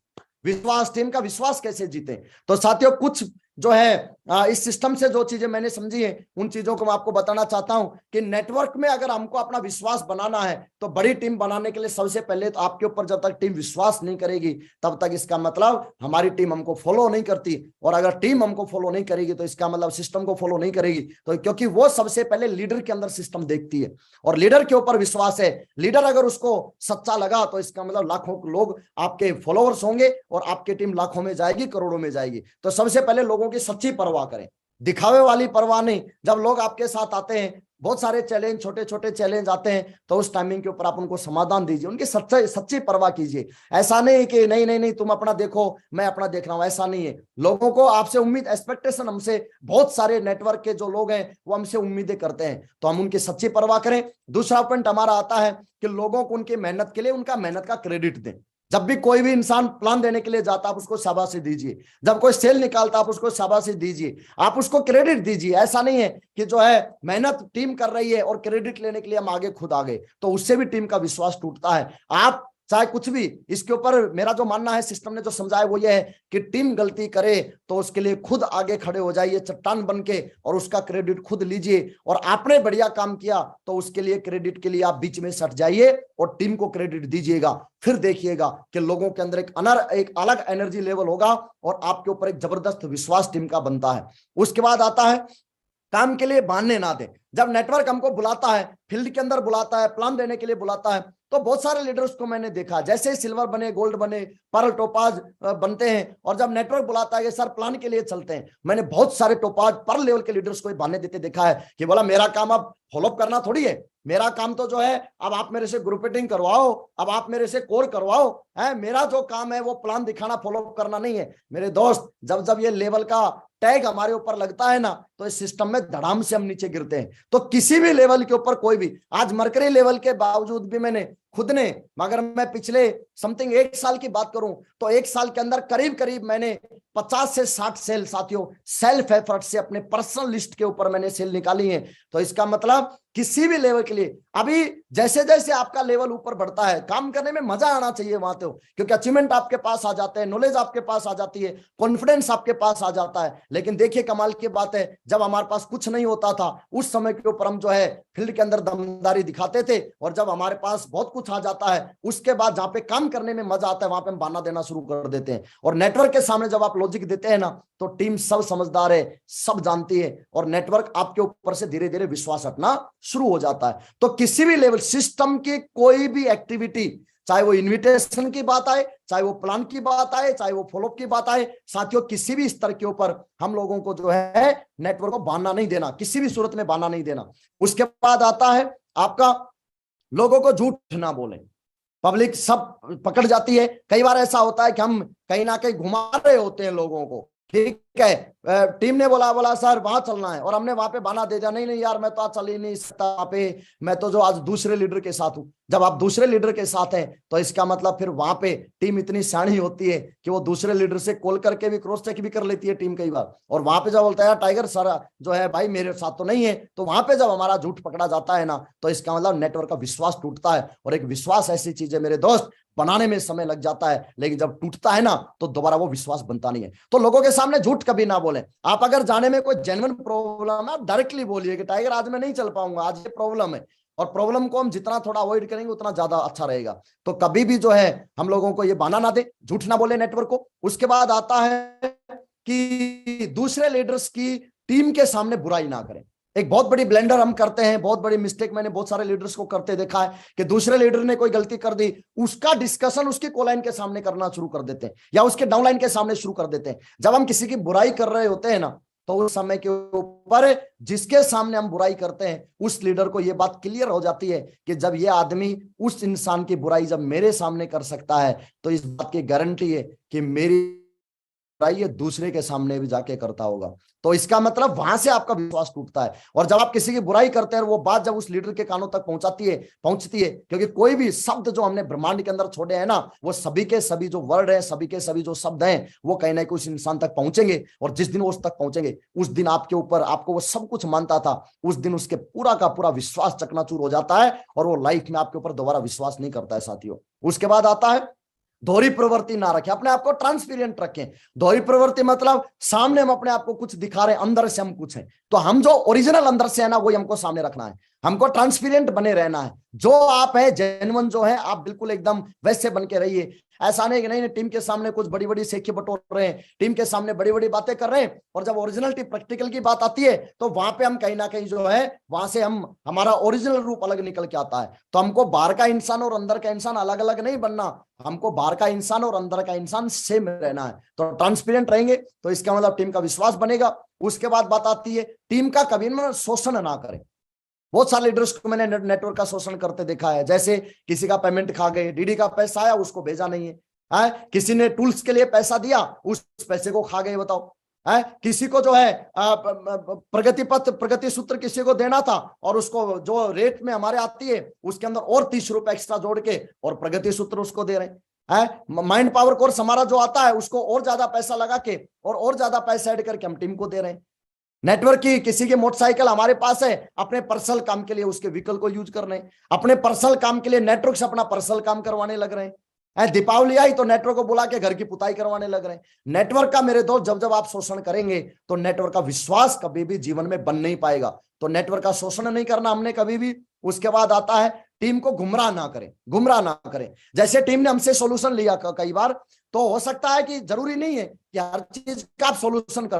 विश्वास। टीम का विश्वास कैसे जीते? तो साथियों, कुछ जो है इस सिस्टम से जो चीजें मैंने समझी है उन चीजों को मैं आपको बताना चाहता हूं कि नेटवर्क में अगर हमको अपना विश्वास बनाना है तो बड़ी टीम बनाने के लिए सबसे पहले तो आपके ऊपर जब तक टीम विश्वास नहीं करेगी तब तक इसका मतलब हमारी टीम हमको फॉलो नहीं करती। और अगर टीम हमको फॉलो नहीं करेगी तो इसका मतलब सिस्टम को फॉलो नहीं करेगी। तो क्योंकि वो सबसे पहले लीडर के अंदर सिस्टम देखती है और लीडर के ऊपर विश्वास है। लीडर अगर उसको सच्चा लगा तो इसका मतलब लाखों लोग आपके फॉलोअर्स होंगे और आपकी टीम लाखों में जाएगी, करोड़ों में जाएगी। तो सबसे पहले लोगों की सच्ची परवाह करें, दिखावे वाली परवाह नहीं। जब लोग आपके साथ आते हैं बहुत सारे चैलेंज, छोटे छोटे चैलेंज आते हैं, तो उस टाइमिंग के ऊपर आप उनको समाधान दीजिए, उनकी सच्ची परवाह कीजिए। ऐसा नहीं कि नहीं नहीं नहीं तुम अपना देखो मैं अपना देख रहा हूं, ऐसा नहीं है। लोगों को आपसे उम्मीद, एक्सपेक्टेशन, हमसे बहुत सारे नेटवर्क के जो लोग हैं वो हमसे उम्मीदें करते हैं, तो हम उनकी सच्ची परवाह करें। दूसरा पॉइंट हमारा आता है कि लोगों को उनकी मेहनत के लिए उनका मेहनत का क्रेडिट दें। जब भी कोई भी इंसान प्लान देने के लिए जाता, आप उसको शाबाशी दीजिए। जब कोई सेल निकालता, आप उसको शाबाशी दीजिए, आप उसको क्रेडिट दीजिए। ऐसा नहीं है कि जो है मेहनत टीम कर रही है और क्रेडिट लेने के लिए हम आगे खुद आ गए, तो उससे भी टीम का विश्वास टूटता है। आप चाहे कुछ भी, इसके ऊपर मेरा जो मानना है, सिस्टम ने जो समझाया वो ये है कि टीम गलती करे तो उसके लिए खुद आगे खड़े हो जाइए चट्टान बन के, और उसका क्रेडिट खुद लीजिए। और आपने बढ़िया काम किया तो उसके लिए क्रेडिट के लिए आप बीच में सट जाइए और टीम को क्रेडिट दीजिएगा। फिर देखिएगा कि लोगों के अंदर एक अलग एनर्जी लेवल होगा और आपके ऊपर एक जबरदस्त विश्वास टीम का बनता है। उसके बाद आता है काम के लिए बहाने ना दे। जब नेटवर्क हमको बुलाता है, फील्ड के अंदर बुलाता है, प्लान देने के लिए बुलाता है, तो बहुत सारे लीडर्स को मैंने देखा, जैसे सिल्वर बने, गोल्ड बने, पर्ल, टोपाज बनते हैं, और जब नेटवर्क बुलाता है कि सर प्लान के लिए चलते हैं, मैंने बहुत सारे टोपाज, पर्ल लेवल के लीडर्स को बहाने देते देखा है कि बोला मेरा काम अब फॉलोअप करना थोड़ी है, मेरा काम तो जो है अब आप मेरे से ग्रुप मीटिंग करवाओ, अब आप मेरे से कोर करवाओ, है मेरा जो काम है वो प्लान दिखाना, फॉलोअप करना नहीं है। मेरे दोस्त, जब जब ये लेवल का टैग हमारे ऊपर लगता है ना, तो इस सिस्टम में धड़ाम से हम नीचे गिरते हैं। तो किसी भी लेवल के ऊपर कोई भी, आज मरकरी लेवल के बावजूद भी मैंने खुद ने, मगर मैं पिछले समथिंग 1 साल की बात करूं तो 1 साल के अंदर करीब करीब मैंने 50 से 60 सेल, साथियों, सेल्फ एफर्ट से अपने पर्सनल लिस्ट के ऊपर मैंने सेल निकाली है। तो इसका मतलब किसी भी लेवल के लिए, अभी जैसे जैसे आपका लेवल ऊपर बढ़ता है, काम करने में मजा आना चाहिए वहां, तो क्योंकि अचीवमेंट आपके पास आ जाते हैं, नॉलेज आपके पास आ जाती है, कॉन्फिडेंस आपके पास आ जाता है। लेकिन देखिए कमाल की बात है, जब हमारे पास कुछ नहीं होता था उस समय के ऊपर हम जो है फील्ड के अंदर दमदारी दिखाते थे, और जब हमारे पास बहुत कुछ आ जाता है उसके बाद जहां पे काम करने में मजा आता है वहां पे हम बहाना देना शुरू कर देते हैं। और नेटवर्क के सामने जब आप लॉजिक देते हैं ना, तो टीम सब समझदार है, सब जानती है, और नेटवर्क आपके ऊपर से धीरे धीरे विश्वास हटना शुरू हो जाता है। तो किसी भी लेवल सिस्टम की कोई भी एक्टिविटी, चाहे वो इनविटेशन की बात आए, चाहे वो प्लान की बात आए, चाहे वो फॉलोअप की बात आए, साथियों किसी भी स्तर के ऊपर हम लोगों को जो है नेटवर्क को बहाना नहीं देना, किसी भी सूरत में बहाना नहीं देना। उसके बाद आता है आपका लोगों को झूठ ना बोले। पब्लिक सब पकड़ जाती है, कई बार ऐसा होता है कि हम कहीं ना कहीं घुमा रहे होते हैं लोगों को, ठीक है, टीम ने बोला सर वहां चलना है, और हमने वहां पे बहाना दे दिया, नहीं नहीं यार मैं तो आज चल ही नहीं सकता वहां पे, मैं तो जो आज दूसरे लीडर के साथ हूं। जब आप दूसरे लीडर के साथ हैं तो इसका मतलब फिर वहां पे टीम इतनी शानी होती है कि वो दूसरे लीडर से कॉल करके भी क्रॉस चेक भी कर लेती है टीम कई बार, और वहां पे जब बोलता है यार टाइगर सर जो है भाई मेरे साथ तो नहीं है, तो वहां पे जब हमारा झूठ पकड़ा जाता है ना, तो इसका मतलब नेटवर्क का विश्वास टूटता है। और एक विश्वास ऐसी चीज है मेरे दोस्त, बनाने में समय लग जाता है, लेकिन जब टूटता है ना तो दोबारा वो विश्वास बनता नहीं है। तो लोगों के सामने झूठ कभी ना बोले। आप अगर जाने में कोई जेन्युइन प्रॉब्लम है, आप डायरेक्टली बोलिए कि टाइगर आज मैं नहीं चल पाऊंगा, आज ये प्रॉब्लम है, और प्रॉब्लम को हम जितना थोड़ा अवॉइड करेंगे उतना ज्यादा अच्छा रहेगा। तो कभी भी जो है हम लोगों को ये बहाना ना दे, झूठ ना बोले नेटवर्क को। उसके बाद आता है कि दूसरे लीडर्स की टीम के सामने बुराई ना करें। एक बहुत बड़ी ब्लेंडर हम करते हैं, बहुत बड़ी मिस्टेक मैंने बहुत सारे लीडर्स को करते देखा है कि दूसरे लीडर ने कोई गलती कर दी, उसका डिस्कशन उसकी कोलाइन के सामने करना शुरू कर देते हैं या उसके डाउनलाइन के सामने शुरू कर देते हैं। जब हम किसी की बुराई कर रहे होते हैं ना, तो उस समय के ऊपर जिसके सामने हम बुराई करते हैं उस लीडर को यह बात क्लियर हो जाती है कि जब यह आदमी उस इंसान की बुराई जब मेरे सामने कर सकता है, तो इस बात की गारंटी है कि मेरी ये दूसरे के सामने भी जाके करता होगा। तो इसका मतलब वहां से आपका विश्वास टूटता है। और जब आप किसी की बुराई करते हैं, वो बात जब उस लीडर के कानों तक पहुंचती है, क्योंकि कोई भी शब्द जो हमने ब्रह्मांड के अंदर छोड़े हैं ना, वो सभी के सभी जो वर्ड है, सभी के सभी जो शब्द हैं, वो कहीं ना कहीं उस इंसान तक पहुंचेंगे। और जिस दिन वो उस तक पहुंचेंगे, उस दिन आपके ऊपर, आपको वो सब कुछ मानता था, उस दिन उसके पूरा का पूरा विश्वास चकनाचूर हो जाता है, और वो लाइफ में आपके ऊपर दोबारा विश्वास नहीं करता है साथियों। उसके बाद आता है दोहरी प्रवृत्ति ना रखें, अपने आप को ट्रांसपेरेंट रखें। दोहरी प्रवृत्ति मतलब सामने हम अपने आप को कुछ दिखा रहे हैं, अंदर से हम कुछ हैं, तो हम जो ओरिजिनल अंदर से है ना, वही हमको सामने रखना है। हमको ट्रांसपेरेंट बने रहना है, जो आप है, जेन्युइन जो है आप बिल्कुल एकदम वैसे बन के रहिए। ऐसा नहीं कि नहीं टीम के सामने कुछ बड़ी बड़ी सेखी बटोर रहे हैं, टीम के सामने बड़ी बड़ी बातें कर रहे हैं, और जब ओरिजिनलिटी प्रैक्टिकल की बात आती है तो वहां पे हम कहीं ना कहीं जो है वहां से हम हमारा ओरिजिनल रूप अलग निकल के आता है। तो हमको बाहर का इंसान और अंदर का इंसान अलग अलग नहीं बनना, हमको बाहर का इंसान और अंदर का इंसान सेम रहना है। तो ट्रांसपेरेंट रहेंगे तो इसका मतलब टीम का विश्वास बनेगा। उसके बाद बात आती है टीम का कभी ना शोषण ना करें। बहुत सारे लीडर्स को मैंने नेटवर्क का शोषण करते देखा है। जैसे किसी का पेमेंट खा गए, डीडी का पैसा आया उसको भेजा नहीं है, किसी ने टूल्स के लिए पैसा दिया उस पैसे को खा गए, बताओ। किसी को जो है प्रगति पत्र, प्रगति सूत्र किसी को देना था और उसको जो रेट में हमारे आती है उसके अंदर और 30 रुपए एक्स्ट्रा जोड़ के और प्रगति सूत्र उसको दे रहे हैं। माइंड पावर कोर्स हमारा जो आता है उसको और ज्यादा पैसा लगा के और ज्यादा पैसा ऐड करके हम टीम को दे रहे हैं। नेटवर्क की किसी की मोटरसाइकिल हमारे पास है, अपने पर्सनल काम के लिए उसके व्हीकल को यूज कर रहे हैं, अपने पर्सनल काम के लिए नेटवर्क से अपना पर्सनल काम करवाने लग रहे हैं। दीपावली आई तो नेटवर्क को बुला के घर की पुताई करवाने लग रहे हैं। नेटवर्क का मेरे दोस्त जब जब आप शोषण करेंगे तो नेटवर्क का विश्वास कभी भी जीवन में बन नहीं पाएगा। तो नेटवर्क का शोषण नहीं करना हमने कभी भी। उसके बाद आता है टीम को गुमराह ना करें, गुमराह ना करें। जैसे टीम ने हमसे सॉल्यूशन लिया कई बार, तो हो सकता है कि जरूरी नहीं है कि हर चीज का आप सॉल्यूशन कर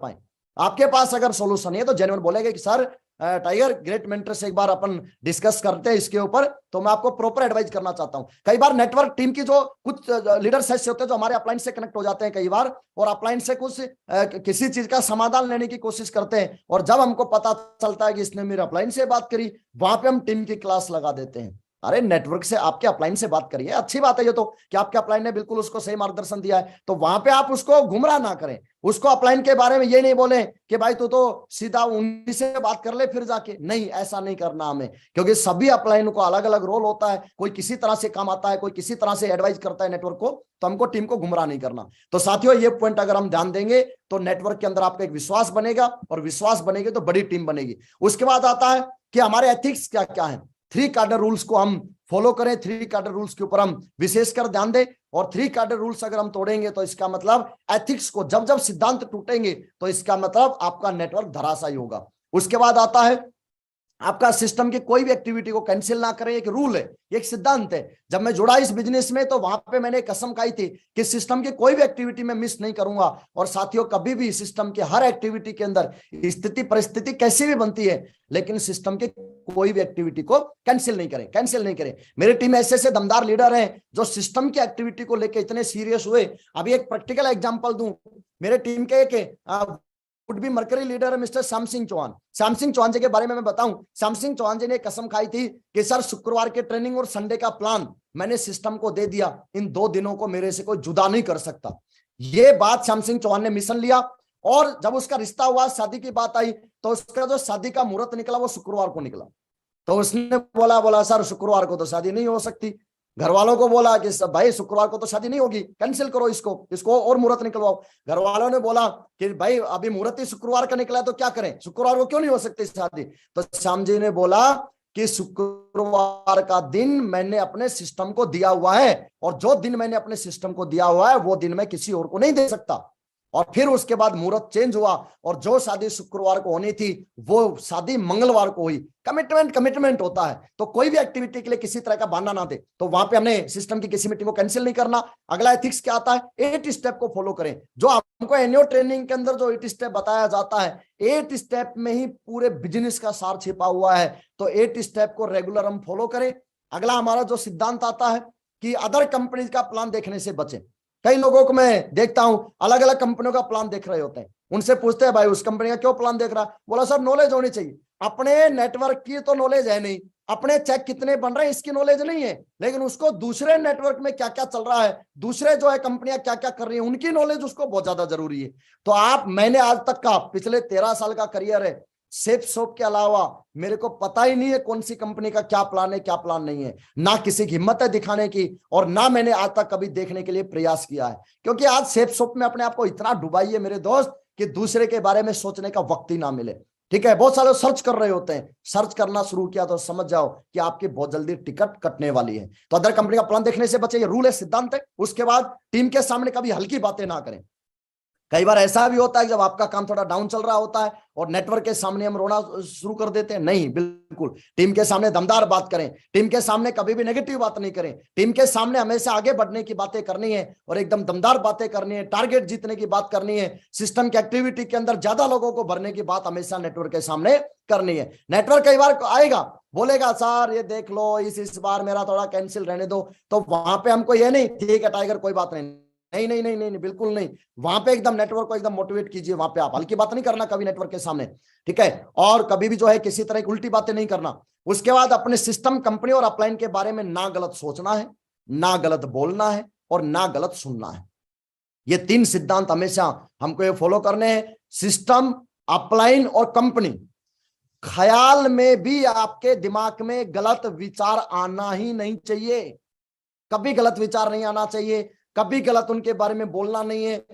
पाए। आपके पास अगर सॉल्यूशन है तो जेन्युइन बोलेंगे कि सर टाइगर ग्रेट मेंटर से एक बार अपन डिस्कस करते हैं इसके ऊपर, तो मैं आपको प्रॉपर एडवाइस करना चाहता हूं। कई बार नेटवर्क टीम की जो कुछ लीडर्स ऐसे होते हैं जो हमारे अपलाइन से कनेक्ट हो जाते हैं कई बार, और अपलाइन से कुछ किसी चीज का समाधान लेने की कोशिश करते हैं, और जब हमको पता चलता है कि इसने मेरे अपलाइन से बात करी, वहां पे हम टीम की क्लास लगा देते हैं। अरे नेटवर्क से आपके अपलाइन से बात करिए, अच्छी बात है ये तो कि आपके अपलाइन ने बिल्कुल उसको सही मार्गदर्शन दिया है, तो वहां पे आप उसको गुमराह ना करें। उसको अपलाइन के बारे में ये नहीं बोले कि भाई तू तो सीधा उन्हीं से बात कर ले फिर जाके, नहीं, ऐसा नहीं करना हमें, क्योंकि सभी अपलाइन को अलग अलग रोल होता है। कोई किसी तरह से काम आता है, कोई किसी तरह से एडवाइस करता है नेटवर्क को, तो हमको टीम को गुमराह नहीं करना। तो साथियों ये पॉइंट अगर हम ध्यान देंगे तो नेटवर्क के अंदर आपका एक विश्वास बनेगा, और विश्वास बनेगी तो बड़ी टीम बनेगी। उसके बाद आता है कि हमारे एथिक्स क्या क्या है। 3 कार्डर रूल्स को हम फॉलो करें, 3 कार्डर रूल्स के ऊपर हम विशेषकर ध्यान दें। और 3 कार्डर रूल्स अगर हम तोड़ेंगे तो इसका मतलब एथिक्स को, जब जब सिद्धांत टूटेंगे तो इसका मतलब आपका नेटवर्क धराशायी होगा। उसके बाद आता है आपका सिस्टम की कोई भी एक्टिविटी को कैंसिल ना करें। एक रूल है, एक सिद्धांत है। जब मैं जुड़ा इस बिजनेस में तो वहां पे मैंने कसम खाई थी कि सिस्टम की कोई भी एक्टिविटी में मिस नहीं करूंगा। और साथियों कभी भी सिस्टम की हर एक्टिविटी के अंदर स्थिति परिस्थिति कैसी भी बनती है, लेकिन सिस्टम की कोई भी एक्टिविटी को कैंसिल नहीं करें, कैंसिल नहीं करें। मेरी टीम ऐसे ऐसे दमदार लीडर हैं जो सिस्टम की एक्टिविटी को लेकर इतने सीरियस हुए। अभी एक प्रैक्टिकल एग्जांपल दूं, मेरे टीम के एक वुड बी मरकरी लीडर है मिस्टर श्याम सिंह चौहान। श्याम सिंह चौहान जी के बारे में मैं बताऊं, श्याम सिंह चौहान जी ने कसम खाई थी कि सर शुक्रवार के ट्रेनिंग और संडे का प्लान मैंने सिस्टम को दे दिया, इन 2 दिनों को मेरे से कोई जुदा नहीं कर सकता। ये बात श्याम सिंह चौहान ने मिशन लिया, और जब उसका रिश्ता हुआ, शादी की बात आई, तो उसका जो शादी का मुहूर्त निकला वो शुक्रवार को निकला। तो उसने बोला सर शुक्रवार को तो शादी नहीं हो सकती। घर वालों को बोला कि भाई शुक्रवार को तो शादी नहीं होगी, कैंसिल करो इसको और मुहूर्त निकलवाओ। घर वालों ने बोला कि भाई अभी मुहूर्त ही शुक्रवार का निकला तो क्या करें, शुक्रवार को क्यों नहीं हो सकती शादी। तो श्याम जी ने बोला कि शुक्रवार का दिन मैंने अपने सिस्टम को दिया हुआ है, और जो दिन मैंने अपने सिस्टम को दिया हुआ है वो दिन मैं किसी और को नहीं दे सकता। और फिर उसके बाद मुहूर्त चेंज हुआ, और जो शादी शुक्रवार को होनी थी वो शादी मंगलवार को हुई। कमिटमेंट होता है, तो कोई भी एक्टिविटी के लिए किसी तरह का बहाना ना दे। तो वहां पे हमने सिस्टम की किसी मीटिंग को कैंसिल नहीं करना। अगला एथिक्स क्या आता है, 8 स्टेप को फॉलो करें। जो हमको एनुअल ट्रेनिंग के अंदर जो 8 स्टेप बताया जाता है, 8 स्टेप में ही पूरे बिजनेस का सार छिपा हुआ है। तो 8 स्टेप को रेगुलर हम फॉलो करें। अगला हमारा जो सिद्धांत आता है कि अदर कंपनीज का प्लान देखने से बचें। कई लोगों को मैं देखता हूं अलग अलग कंपनियों का प्लान देख रहे होते हैं, उनसे पूछते हैं भाई उस कंपनी का क्यों प्लान देख रहा है। बोला सर नॉलेज होनी चाहिए। अपने नेटवर्क की तो नॉलेज है नहीं, अपने चेक कितने बन रहे हैं इसकी नॉलेज नहीं है, लेकिन उसको दूसरे नेटवर्क में क्या क्या चल रहा है, दूसरे जो है कंपनियां क्या क्या कर रही है, उनकी नॉलेज उसको बहुत ज्यादा जरूरी है। तो मैंने आज तक का पिछले 13 साल का करियर है, सेफ शॉप के अलावा मेरे को पता ही नहीं है कौन सी कंपनी का क्या प्लान है क्या प्लान नहीं है। ना किसी की हिम्मत है दिखाने की, और ना मैंने आज तक कभी देखने के लिए प्रयास किया है, क्योंकि आज सेफ शॉप में अपने आप को इतना डुबाइए मेरे दोस्त कि दूसरे के बारे में सोचने का वक्त ही ना मिले। ठीक है, बहुत सारे सर्च कर रहे होते हैं, सर्च करना शुरू किया तो समझ जाओ कि आपकी बहुत जल्दी टिकट कटने वाली है। तो अदर कंपनी का प्लान देखने से बचे, ये रूल है, सिद्धांत है। उसके बाद टीम के सामने कभी हल्की बातें ना करें। कई बार ऐसा भी होता है जब आपका काम थोड़ा डाउन चल रहा होता है और नेटवर्क के सामने हम रोना शुरू कर देते हैं। नहीं, बिल्कुल टीम के सामने दमदार बात करें, टीम के सामने कभी भी नेगेटिव बात नहीं करें, टीम के सामने हमेशा आगे बढ़ने की बातें करनी है और एकदम दमदार बातें करनी है, टारगेट जीतने की बात करनी है, सिस्टम की एक्टिविटी के अंदर ज्यादा लोगों को भरने की बात हमेशा नेटवर्क के सामने करनी है। नेटवर्क कई बार आएगा, बोलेगा सर ये देख लो इस बार मेरा थोड़ा कैंसिल रहने दो, तो वहां पे हमको ये नहीं, ठीक है टाइगर कोई बात नहीं, नहीं नहीं नहीं नहीं, नहीं बिल्कुल नहीं। वहां पे एकदम नेटवर्क को एकदम मोटिवेट कीजिए, वहां पे आप हल्की बात नहीं करना कभी नेटवर्क के सामने, ठीक है। और कभी भी जो है किसी तरह की उल्टी बातें नहीं करना। उसके बाद अपने सिस्टम, कंपनी और अपलाइन के बारे में ना गलत सोचना है, ना गलत बोलना है, और ना गलत सुनना है। ये 3 सिद्धांत हमेशा हमको ये फॉलो करने हैं। सिस्टम, अपलाइन और कंपनी। ख्याल में भी आपके दिमाग में गलत विचार आना ही नहीं चाहिए, कभी गलत विचार नहीं आना चाहिए, कभी गलत उनके बारे में बोलना नहीं है।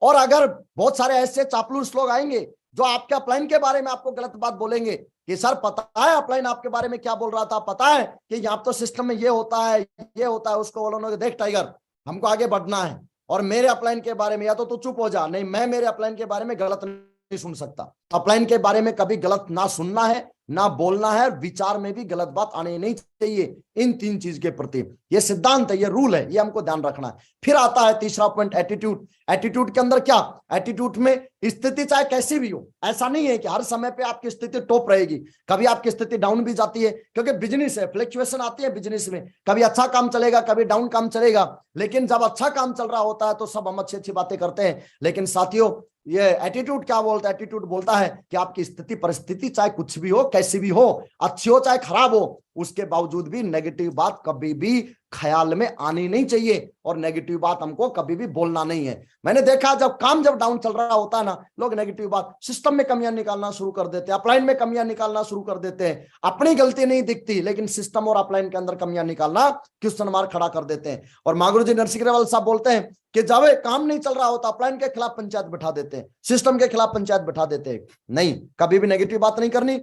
और अगर बहुत सारे ऐसे चापलूस लोग आएंगे जो आपके अपलाइन के बारे में आपको गलत बात बोलेंगे कि सर पता है अपलाइन आपके बारे में क्या बोल रहा था, पता है कि यहाँ तो सिस्टम में ये होता है, ये होता है, उसको बोलो देख टाइगर हमको आगे बढ़ना है और मेरे अपलाइन के बारे में या तो तू चुप हो जा, नहीं मैं मेरे अपलाइन के बारे में गलत नहीं सुन सकता। अपलाइन के बारे में कभी गलत ना सुनना है, ना बोलना है, विचार में भी गलत बात आनी नहीं चाहिए। इन 3 चीज के प्रति ये सिद्धांत है, ये रूल है, ये हमको ध्यान रखना है। फिर आता है तीसरा पॉइंट, एटीट्यूड। एटीट्यूड के अंदर क्या, एटीट्यूड में स्थिति चाहे कैसी भी हो, ऐसा नहीं है कि हर समय पे आपकी स्थिति टॉप रहेगी, कभी आपकी स्थिति डाउन भी जाती है, क्योंकि बिजनेस है, फ्लक्चुएशन आती है बिजनेस में, कभी अच्छा काम चलेगा, कभी डाउन काम चलेगा। लेकिन जब अच्छा काम चल रहा होता है तो सब हम अच्छी अच्छी बातें करते हैं। लेकिन साथियों ये एटीट्यूड क्या बोलता है, एटीट्यूड बोलता है कि आपकी स्थिति परिस्थिति चाहे कुछ भी हो, कैसी भी हो, अच्छी हो चाहे खराब हो, उसके बावजूद भी नेगेटिव बात कभी भी ख्याल में आनी नहीं चाहिए, और नेगेटिव बात हमको कभी भी बोलना नहीं है। मैंने देखा जब काम जब डाउन चल रहा होता है ना, लोग नेगेटिव बात, सिस्टम में कमियां निकालना शुरू कर देते हैं, अपलाइन में कमियां निकालना शुरू कर देते हैं। अपनी गलती नहीं दिखती लेकिन सिस्टम और अपलाइन के अंदर कमियां निकालना क्वेश्चन मार्क खड़ा कर देते हैं। और मागुरु जी नरसिंह साहब बोलते हैं कि जब काम नहीं चल रहा होता अपलाइन के खिलाफ पंचायत बिठा देते हैं, सिस्टम के खिलाफ पंचायत बिठा देते हैं। नहीं, कभी भी नेगेटिव बात नहीं करनी।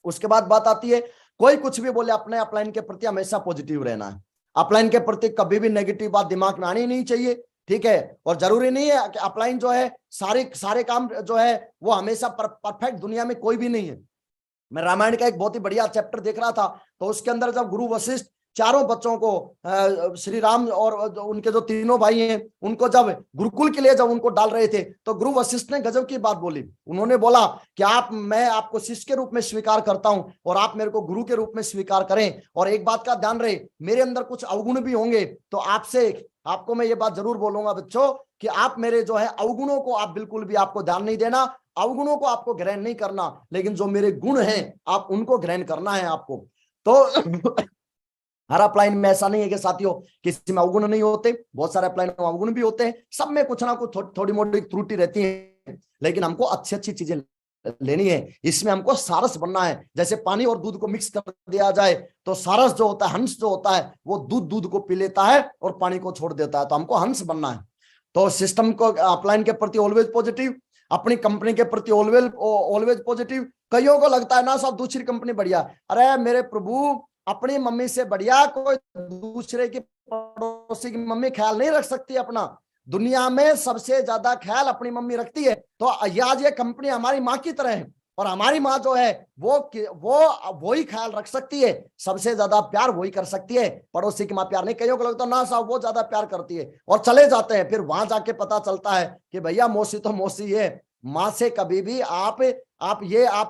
उसके बाद बात आती है, कोई कुछ भी बोले अपने अपलाइन के प्रति हमेशा पॉजिटिव रहना है। अपलाइन के प्रति कभी भी नेगेटिव बात दिमाग में आनी नहीं चाहिए, ठीक है। और जरूरी नहीं है कि अपलाइन जो है सारे काम जो है वो हमेशा परफेक्ट, दुनिया में कोई भी नहीं है। मैं रामायण का एक बहुत ही बढ़िया चैप्टर देख रहा था, तो उसके अंदर जब गुरु वशिष्ठ चारों बच्चों को श्री राम और उनके जो तीनों भाई हैं उनको जब गुरुकुल के लिए जब उनको डाल रहे थे, तो गुरु वशिष्ठ ने गजब की बात बोली। उन्होंने बोला कि मैं आपको शिष्य के रूप में स्वीकार करता हूं और आप मेरे को गुरु के रूप में स्वीकार करें, और एक बात का ध्यान रहे, मेरे अंदर कुछ अवगुण भी होंगे तो आपको मैं ये बात जरूर बोलूंगा बच्चों कि आप मेरे जो है अवगुणों को आप बिल्कुल भी आपको ध्यान नहीं देना, अवगुणों को आपको ग्रहण नहीं करना, लेकिन जो मेरे गुण हैं आप उनको ग्रहण करना है आपको। तो हर अपलाइन में ऐसा नहीं है कि साथियों किसी में अवगुण नहीं होते, बहुत सारे अपलाइन में अवगुण भी होते हैं, सब में कुछ ना कुछ थोड़ी मोटी त्रुटि रहती है, लेकिन हमको अच्छी अच्छी चीजें लेनी है। इसमें हमको सारस बनना है। जैसे पानी और दूध को मिक्स कर दिया जाए तो सारस जो होता है, हंस जो होता है, वो दूध को पी लेता है और पानी को छोड़ देता है। तो हमको हंस बनना है। तो सिस्टम को अपलाइन के प्रति ऑलवेज पॉजिटिव, अपनी कंपनी के प्रति ऑलवेज पॉजिटिव। कईयों को लगता है ना साहब दूसरी कंपनी बढ़िया, अरे मेरे प्रभु अपनी मम्मी से बढ़िया कोई दूसरे की पड़ोसी की मम्मी ख्याल नहीं रख सकती अपना। दुनिया में सबसे ज्यादा ख्याल अपनी मम्मी रखती है। तो आज ये कंपनी हमारी माँ की तरह है, और हमारी माँ जो है वो ही ख्याल रख सकती है, सबसे ज्यादा प्यार वही कर सकती है, पड़ोसी की माँ प्यार नहीं। कईयों को लगता है ना साहब वो ज्यादा प्यार करती है, और चले जाते हैं। फिर वहां जाके पता चलता है कि भैया मौसी तो मौसी है। माँ से कभी भी आप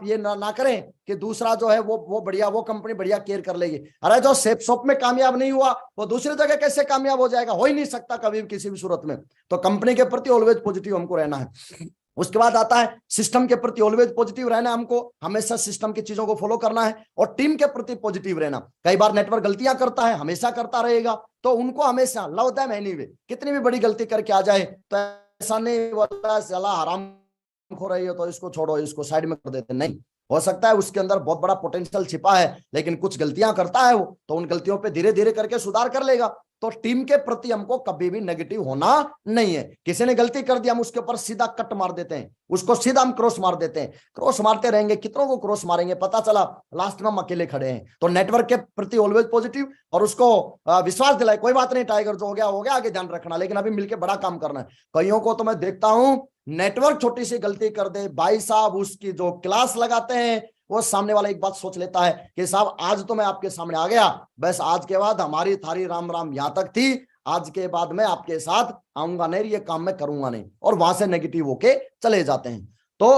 ये ना करें कि दूसरा जो है वो बढ़िया, वो कंपनी बढ़िया केयर कर लेगी। अरे जो सेफ शॉप में कामयाब नहीं हुआ वो दूसरी जगह कैसे कामयाब हो जाएगा, हो ही नहीं सकता कभी भी किसी भी सूरत में। तो कंपनी के प्रति ऑलवेज पॉजिटिव हमको रहना है। उसके बाद आता है सिस्टम के प्रति ऑलवेज पॉजिटिव रहना, हमको हमेशा सिस्टम की चीजों को फॉलो करना है, और टीम के प्रति पॉजिटिव रहना। कई बार नेटवर्क गलतियां करता है, हमेशा करता रहेगा, तो उनको हमेशा लव देम एनीवे, कितनी भी बड़ी गलती करके आ जाए तो ऐसा नहीं बोला सलाह हराम हो रही हो तो इसको छोड़ो, इसको साइड में कर देते, नहीं। हो सकता है उसके अंदर बहुत बड़ा पोटेंशियल छिपा है, लेकिन कुछ गलतियां करता है वो, तो उन गलतियों पे धीरे धीरे करके सुधार कर लेगा। तो टीम के प्रति हमको कभी भी नेगेटिव होना नहीं है। किसी ने गलती कर दिया हम उसके ऊपर सीधा कट मार देते हैं, उसको सीधा हम क्रॉस मार देते हैं। क्रॉस मारते रहेंगे, कितनों को क्रॉस मारेंगे, पता चला लास्ट में हम अकेले खड़े हैं। तो नेटवर्क के प्रति ऑलवेज पॉजिटिव, और उसको विश्वास दिलाए, कोई बात नहीं टाइगर, जो हो गया, आगे ध्यान रखना, लेकिन अभी मिलकर बड़ा काम करना है। कईयों को तो मैं देखता हूं नेटवर्क छोटी सी गलती कर दे, भाई साहब उसकी जो क्लास लगाते हैं, वो सामने वाला एक बात सोच लेता है कि साहब आज तो मैं आपके सामने आ गया, बस आज के बाद हमारी थारी राम राम यहां तक थी, आज के बाद मैं आपके साथ आऊंगा नहीं, ये काम मैं करूंगा नहीं, और वहां से नेगेटिव होके चले जाते हैं। तो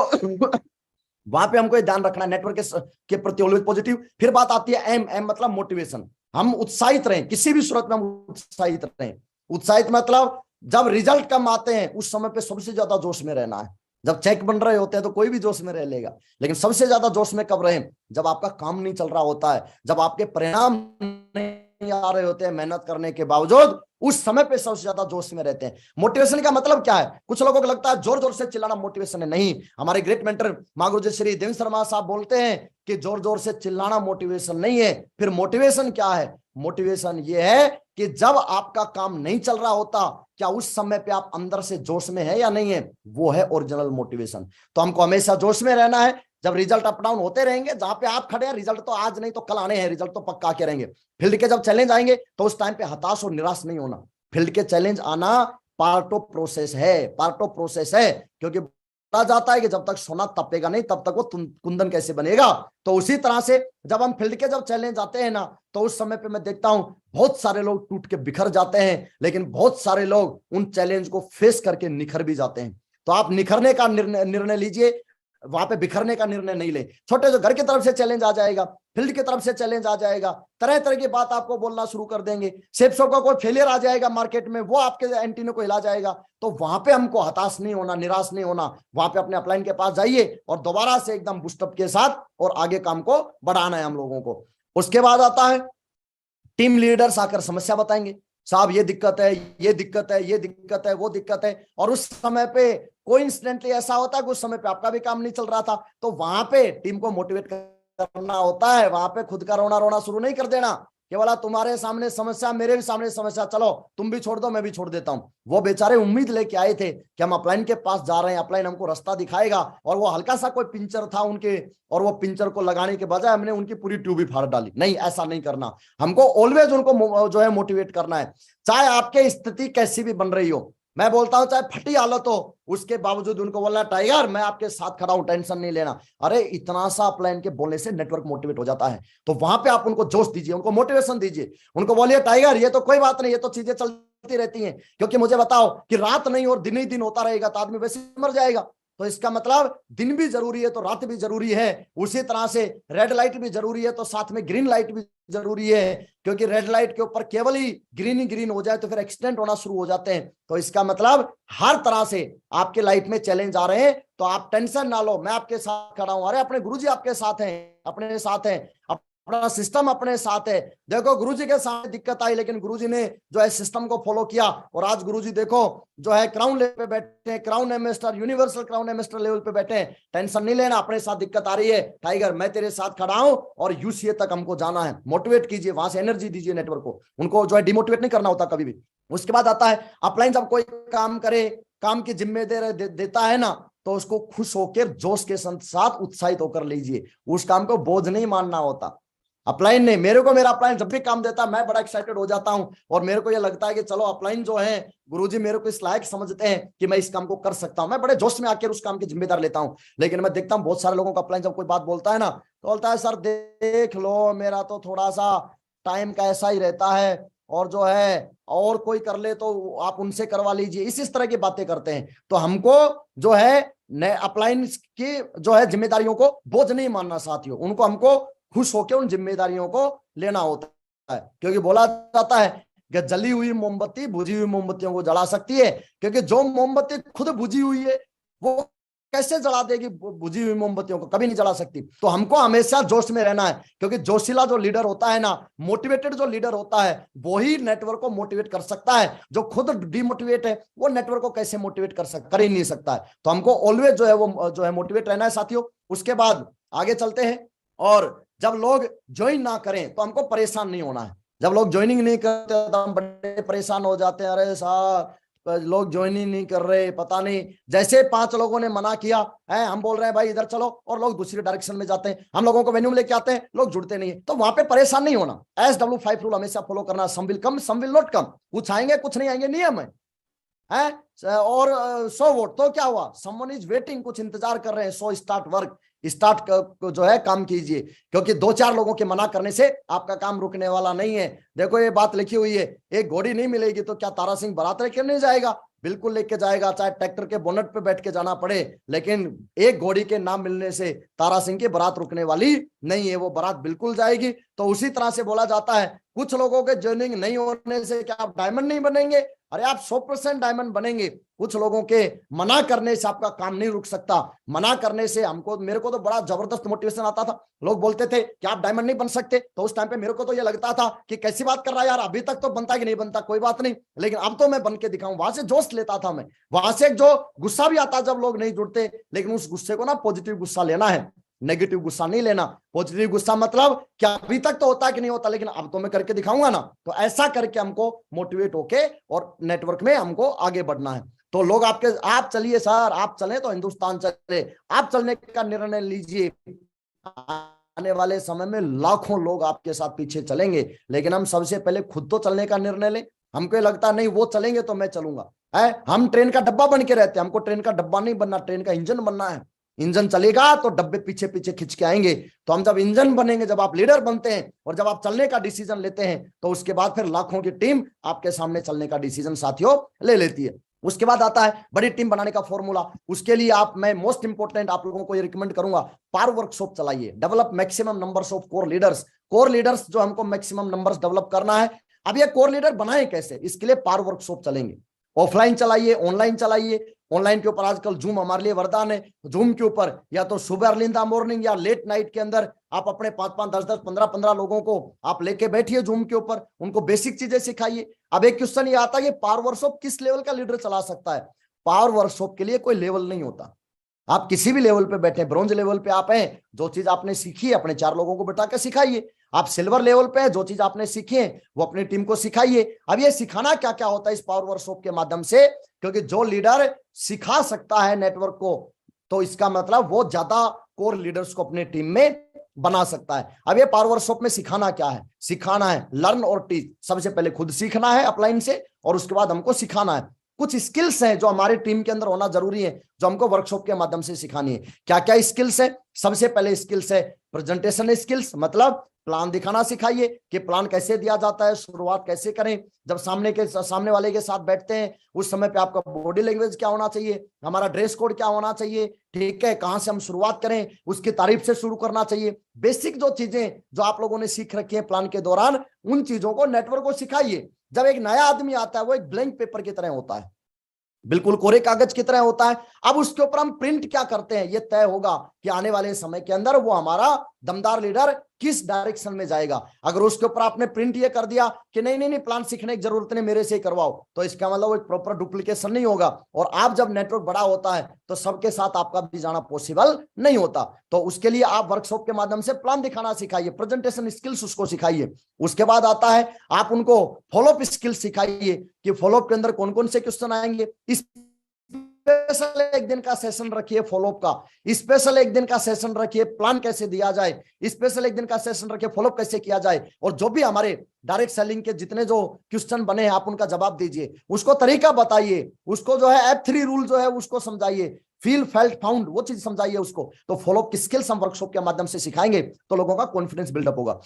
वहां पे हमको ध्यान रखना है नेटवर्क के प्रति ऑलवेज पॉजिटिव। फिर बात आती है एम मतलब मोटिवेशन। हम उत्साहित रहें, किसी भी सूरत में हम उत्साहित रहें। उत्साहित मतलब जब रिजल्ट कम आते हैं उस समय पे सबसे ज्यादा जोश में रहना है। जब चेक बन रहे होते हैं तो कोई भी जोश में रह लेगा, लेकिन सबसे ज्यादा जोश में कब रहे? जब आपका काम नहीं चल रहा होता है, जब आपके परिणाम नहीं आ रहे होते हैं मेहनत करने के बावजूद, उस समय पे सबसे ज्यादा जोश में रहते हैं। मोटिवेशन का मतलब क्या है? कुछ लोगों को लगता है जोर जोर से चिल्लाना मोटिवेशन है। नहीं, हमारे ग्रेट मेंटर महागुरु जी श्री देवेंद्र शर्मा साहब बोलते हैं कि जोर जोर से चिल्लाना मोटिवेशन नहीं है। फिर मोटिवेशन क्या है? मोटिवेशन ये है कि जब आपका काम नहीं चल रहा होता, क्या उस समय पे आप अंदर से जोश में है या नहीं है, वो है ओरिजिनल मोटिवेशन। तो हमको हमेशा जोश में रहना है। जब रिजल्ट अप डाउन होते रहेंगे, जहां पे आप खड़े हैं रिजल्ट तो आज नहीं तो कल आने हैं, रिजल्ट तो पक्का के रहेंगे। फील्ड के जब चैलेंज आएंगे तो उस टाइम पे हताश और निराश नहीं होना। फील्ड के चैलेंज आना पार्ट ऑफ प्रोसेस है, पार्ट ऑफ प्रोसेस है। क्योंकि बोला जाता है कि जब तक सोना तपेगा नहीं तब तक वो कुंदन कैसे बनेगा। तो उसी तरह से जब हम फील्ड के जब चैलेंज आते हैं ना, तो उस समय पे मैं देखता हूं बहुत सारे लोग टूट के बिखर जाते हैं, लेकिन बहुत सारे लोग उन चैलेंज को फेस करके निखर भी जाते हैं। तो आप निखरने का निर्णय लीजिए, वहां पे बिखरने का निर्णय नहीं ले। छोटे जो घर की तरफ से चैलेंज आ जाएगा, फील्ड की तरफ से चैलेंज आ जाएगा, तरह तरह की बात आपको बोलना शुरू कर देंगे। सेप्सो का कोई फेलियर आ जाएगा मार्केट में, वो आपके एंटीनो को हिला जाएगा। तो वहां पे हमको हताश नहीं होना, निराश नहीं होना। वहां पे अपने अपलाइन के पास जाइए और दोबारा से एकदम बूस्टअप के साथ और आगे काम को बढ़ाना है हम लोगों को। उसके बाद आता है टीम लीडर्स आकर समस्या बताएंगे, साहब ये दिक्कत है, ये दिक्कत है, ये दिक्कत है, वो दिक्कत है। और उस समय पे कोई इंसिडेंटली ऐसा होता है कि उस समय पे आपका भी काम नहीं चल रहा था, तो वहां पे टीम को मोटिवेट करना होता है। वहां पे खुद का रोना रोना शुरू नहीं कर देना कि बोला तुम्हारे सामने समस्या, मेरे भी सामने समस्या, चलो तुम भी छोड़ दो मैं भी छोड़ देता हूं। वो बेचारे उम्मीद लेके आए थे कि हम अपलाइन के पास जा रहे हैं, अपलाइन हमको रास्ता दिखाएगा, और वो हल्का सा कोई पिंचर था उनके, और वो पिंचर को लगाने के बजाय हमने उनकी पूरी ट्यूब ही फाड़ डाली। नहीं, ऐसा नहीं करना। हमको ऑलवेज उनको जो है मोटिवेट करना है, चाहे आपके स्थिति कैसी भी बन रही हो। मैं बोलता हूं चाहे फटी हालत हो, उसके बावजूद उनको बोलना टाइगर मैं आपके साथ खड़ा हूं, टेंशन नहीं लेना। अरे इतना सा प्लान के बोलने से नेटवर्क मोटिवेट हो जाता है। तो वहां पे आप उनको जोश दीजिए, उनको मोटिवेशन दीजिए, उनको बोलिए टाइगर ये तो कोई बात नहीं, ये तो चीजें चलती रहती हैं। क्योंकि मुझे बताओ कि रात नहीं और दिन ही दिन होता रहेगा तो आदमी वैसे मर जाएगा। तो इसका मतलब दिन भी जरूरी है तो रात भी जरूरी है। उसी तरह से रेड लाइट भी जरूरी है तो साथ में ग्रीन लाइट भी जरूरी है। क्योंकि रेड लाइट के ऊपर केवल ही ग्रीन ही ग्रीन हो जाए तो फिर एक्सीडेंट होना शुरू हो जाते हैं। तो इसका मतलब हर तरह से आपके लाइफ में चैलेंज आ रहे हैं तो आप टेंशन ना लो, मैं आपके साथ खड़ा हूं। अरे अपने गुरुजी आपके साथ हैं, अपने साथ हैं, अपना सिस्टम अपने साथ है। देखो गुरुजी के साथ दिक्कत आई, लेकिन गुरुजी ने जो है सिस्टम को फॉलो किया, और आज गुरुजी देखो जो है क्राउन लेवल पे बैठे हैं, crown ambassador, universal crown ambassador level पे बैठे हैं। टेंशन नहीं लेना, अपने साथ दिक्कत आ रही है, टाइगर मैं तेरे साथ खड़ा हूं और यूसीए तक हमको जाना है। मोटिवेट कीजिए, वहां से एनर्जी दीजिए नेटवर्क को, उनको जो है डिमोटिवेट नहीं करना होता कभी भी। उसके बाद आता है अपलाइन, जब कोई काम करे, काम की जिम्मेदारी देता है ना, तो उसको खुश होकर जोश के साथ उत्साहित होकर लीजिए। उस काम को बोझ नहीं मानना होता। अपलाइन ने मेरे को, मेरा अपलाइन जब भी काम देता है मैं बड़ा एक्साइटेड हो जाता हूं, और मेरे को ये लगता है कि चलो अपलाइन जो है गुरुजी मेरे को इस लायक समझते हैं कि मैं इस काम को कर सकता हूं। मैं बड़े जोश में आकर उस काम की जिम्मेदारी लेता हूं। लेकिन मैं देखता हूं बहुत सारे लोगों का अपलाइन जब कोई बात बोलता है ना, तो बोलता है सर देख लो मेरा तो थोड़ा सा टाइम का ऐसा ही रहता है, और जो है और कोई कर ले तो आप उनसे करवा लीजिए, इस तरह की बातें करते हैं। तो हमको जो है अपलाइन की जो है जिम्मेदारियों को बोझ नहीं मानना साथियों, उनको हमको खुश होकर उन जिम्मेदारियों को लेना होता है। क्योंकि बोला जाता है कि जली हुई मोमबत्ती बुझी हुई मोमबत्तियों को जला सकती है, क्योंकि जो मोमबत्ती खुद बुझी हुई है वो कैसे जला देगी बुझी हुई मोमबत्तियों को? कभी नहीं जला सकती। तो हमको हमेशा जोश में रहना है, क्योंकि जोशीला जो लीडर होता है ना, मोटिवेटेड जो लीडर होता है, वही नेटवर्क को मोटिवेट कर सकता है। जो खुद डिमोटिवेट है वो नेटवर्क को कैसे मोटिवेट कर ही नहीं सकता है। तो हमको ऑलवेज जो है वो जो है मोटिवेट रहना है साथियों। उसके बाद आगे चलते हैं, और जब लोग ज्वाइन ना करें तो हमको परेशान नहीं होना है। जब लोग ज्वाइनिंग नहीं करते तो हम बड़े परेशान हो जाते हैं, अरे साहब लोग ज्वाइनिंग नहीं कर रहे, पता नहीं, जैसे 5 लोगों ने मना किया है, हम बोल रहे हैं भाई इधर चलो, और लोग दूसरी डायरेक्शन में जाते हैं। हम लोगों को वेन्यू में लेके आते हैं, लोग जुड़ते नहीं है। तो वहां पे परेशान नहीं होना। SW5 रूल हमेशा फॉलो करना, some will come some will not come, कुछ आएंगे कुछ नहीं आएंगे, नियम है। और 100 वोट तो क्या हुआ, समवन इज वेटिंग, कुछ इंतजार कर रहे हैं, सो स्टार्ट वर्क, स्टार्ट जो है काम कीजिए। क्योंकि 2-4 लोगों के मना करने से आपका काम रुकने वाला नहीं है। देखो ये बात लिखी हुई है, एक घोड़ी नहीं मिलेगी तो क्या तारा सिंह बारात लेकर नहीं जाएगा? बिल्कुल लेके जाएगा, चाहे ट्रैक्टर के बोनट पे बैठ के जाना पड़े। लेकिन एक घोड़ी के नाम मिलने से तारा सिंह की बारात रुकने वाली नहीं है, वो बारात बिल्कुल जाएगी। तो उसी तरह से बोला जाता है कुछ लोगों के ज्वाइनिंग नहीं होने से क्या आप डायमंड नहीं बनेंगे? अरे आप 100% डायमंड बनेंगे। कुछ लोगों के मना करने से आपका काम नहीं रुक सकता। मना करने से मेरे को तो बड़ा जबरदस्त मोटिवेशन आता था। लोग बोलते थे कि आप डायमंड नहीं बन सकते, तो उस टाइम पे मेरे को तो ये लगता था कि कैसी बात कर रहा है यार, अभी तक तो बनता कि नहीं बनता, कोई बात नहीं, लेकिन अब तो मैं बन के दिखाऊं। वहां से जोश लेता था मैं, वहां से जो गुस्सा भी आता जब लोग नहीं जुड़ते, लेकिन उस गुस्से को ना पॉजिटिव गुस्सा लेना है, नेगेटिव गुस्सा नहीं लेना। पॉजिटिव गुस्सा मतलब क्या अभी तक तो होता कि नहीं होता, लेकिन अब तो मैं करके दिखाऊंगा ना। तो ऐसा करके हमको मोटिवेट होके और नेटवर्क में हमको आगे बढ़ना है। तो लोग आप चलिए सर, आप चले तो हिंदुस्तान चले, आप चलने का निर्णय लीजिए। आने वाले समय में लाखों लोग आपके साथ पीछे चलेंगे, लेकिन हम सबसे पहले खुद तो चलने का निर्णय लें। हमको लगता नहीं वो चलेंगे तो मैं चलूंगा, है हम ट्रेन का डब्बा बन के रहते हैं। हमको ट्रेन का डब्बा नहीं बनना, ट्रेन का इंजन बनना है। इंजन चलेगा तो डब्बे पीछे पीछे खिंच के आएंगे। तो हम जब इंजन बनेंगे, जब आप लीडर बनते हैं और जब आप चलने का डिसीजन लेते हैं, तो उसके बाद फिर लाखों की टीम आपके सामने चलने का डिसीजन साथियों ले लेती है। उसके बाद आता है बड़ी टीम बनाने का फॉर्मूला। उसके लिए मैं मोस्ट इंपोर्टेंट आप लोगों को ये रिकमेंड करूंगा, पावर वर्कशॉप चलाइए। Develop maximum numbers of core leaders. Core leaders जो हमको मैक्सिमम नंबर्स डेवलप करना है। अब ये कोर लीडर बनाए कैसे, इसके लिए पावर वर्कशॉप चलेंगे। ऑफलाइन चलाइए, ऑनलाइन चलाइए। ऑनलाइन के ऊपर आजकल जूम हमारे लिए वरदान है। जूम के ऊपर या तो सुबह अर्ली इन द मॉर्निंग या लेट नाइट के अंदर आप अपने 5-5, 10-10, 15-15 लोगों को आप लेके बैठिए जूम के ऊपर, उनको बेसिक चीजें सिखाइए। अब एक क्वेश्चन ये आता है कि पावर वर्कशॉप किस लेवल का लीडर चला सकता है। पावर वर्कशॉप के लिए कोई लेवल नहीं होता। आप किसी भी लेवल पे बैठे, ब्रॉन्ज लेवल पे आप हैं, जो चीज आपने सीखी है अपने 4 लोगों को बैठा के सिखाइए। आप सिल्वर लेवल पे है, जो चीज आपने सीखी है वो अपनी टीम को सिखाइए। अब ये सिखाना क्या क्या होता है इस पावर वर्कशॉप के माध्यम से, क्योंकि जो लीडर सिखा सकता है नेटवर्क को, तो इसका मतलब वो ज्यादा कोर लीडर्स को अपने टीम में बना सकता है। अब ये पावर वर्कशॉप में सिखाना क्या है, सिखाना है लर्न और टीच। सबसे पहले खुद सीखना है अपलाइन से, और उसके बाद हमको सिखाना है। कुछ स्किल्स हैं जो हमारी टीम के अंदर होना जरूरी है, जो हमको वर्कशॉप के माध्यम से सिखानी है। क्या क्या स्किल्स है? सबसे पहले स्किल्स है प्रेजेंटेशन स्किल्स, मतलब प्लान दिखाना सिखाइए कि प्लान कैसे दिया जाता है, शुरुआत कैसे करें। जब सामने वाले के साथ बैठते हैं उस समय पे आपका बॉडी लैंग्वेज क्या होना चाहिए, हमारा ड्रेस कोड क्या होना चाहिए, ठीक है, कहां से हम शुरुआत करें, उसकी तारीफ से शुरू करना चाहिए। बेसिक जो चीजें जो आप लोगों ने सीख रखी है प्लान के दौरान, उन चीजों को नेटवर्क को सिखाइए। जब एक नया आदमी आता है वो एक ब्लैंक पेपर की तरह होता है, बिल्कुल कोरे कागज की तरह होता है। अब उसके ऊपर हम प्रिंट क्या करते हैं, ये तय होगा कि आने वाले समय के अंदर वो हमारा दमदार लीडर किस डायरेक्शन में जाएगा। अगर उसके ऊपर आपने प्रिंट ये कर दिया कि नहीं नहीं नहीं प्लान सीखने की जरूरत नहीं, मेरे से ही करवाओ, तो इसका मतलब वो एक प्रॉपर डुप्लीकेशन नहीं होगा। और आप जब नेटवर्क बड़ा होता है तो सबके साथ आपका भी जाना पॉसिबल नहीं होता। तो उसके लिए आप वर्कशॉप के माध्यम से प्लान दिखाना सिखाइए, प्रेजेंटेशन स्किल्स उसको सिखाइए। उसके बाद आता है आप उनको फॉलोअप स्किल्स सिखाइए कि फॉलोअप के अंदर कौन कौन से क्वेश्चन आएंगे। स्पेशल एक दिन का सेशन रखिए फॉलोअप का, स्पेशल एक दिन का सेशन रखिए प्लान कैसे दिया जाए, स्पेशल एक दिन का सेशन रखिए फॉलोअप कैसे किया जाए। और जो भी हमारे डायरेक्ट सेलिंग के जितने जो क्वेश्चन बने हैं आप उनका जवाब दीजिए, उसको तरीका बताइए, उसको जो है F3 रूल जो है उसको समझाइए, फील फेल्ट फाउंड वो चीज समझाइए उसको। तो फॉलोअप की स्किल्स हम वर्कशॉप के माध्यम से सिखाएंगे तो लोगों का कॉन्फिडेंस बिल्डअप होगा।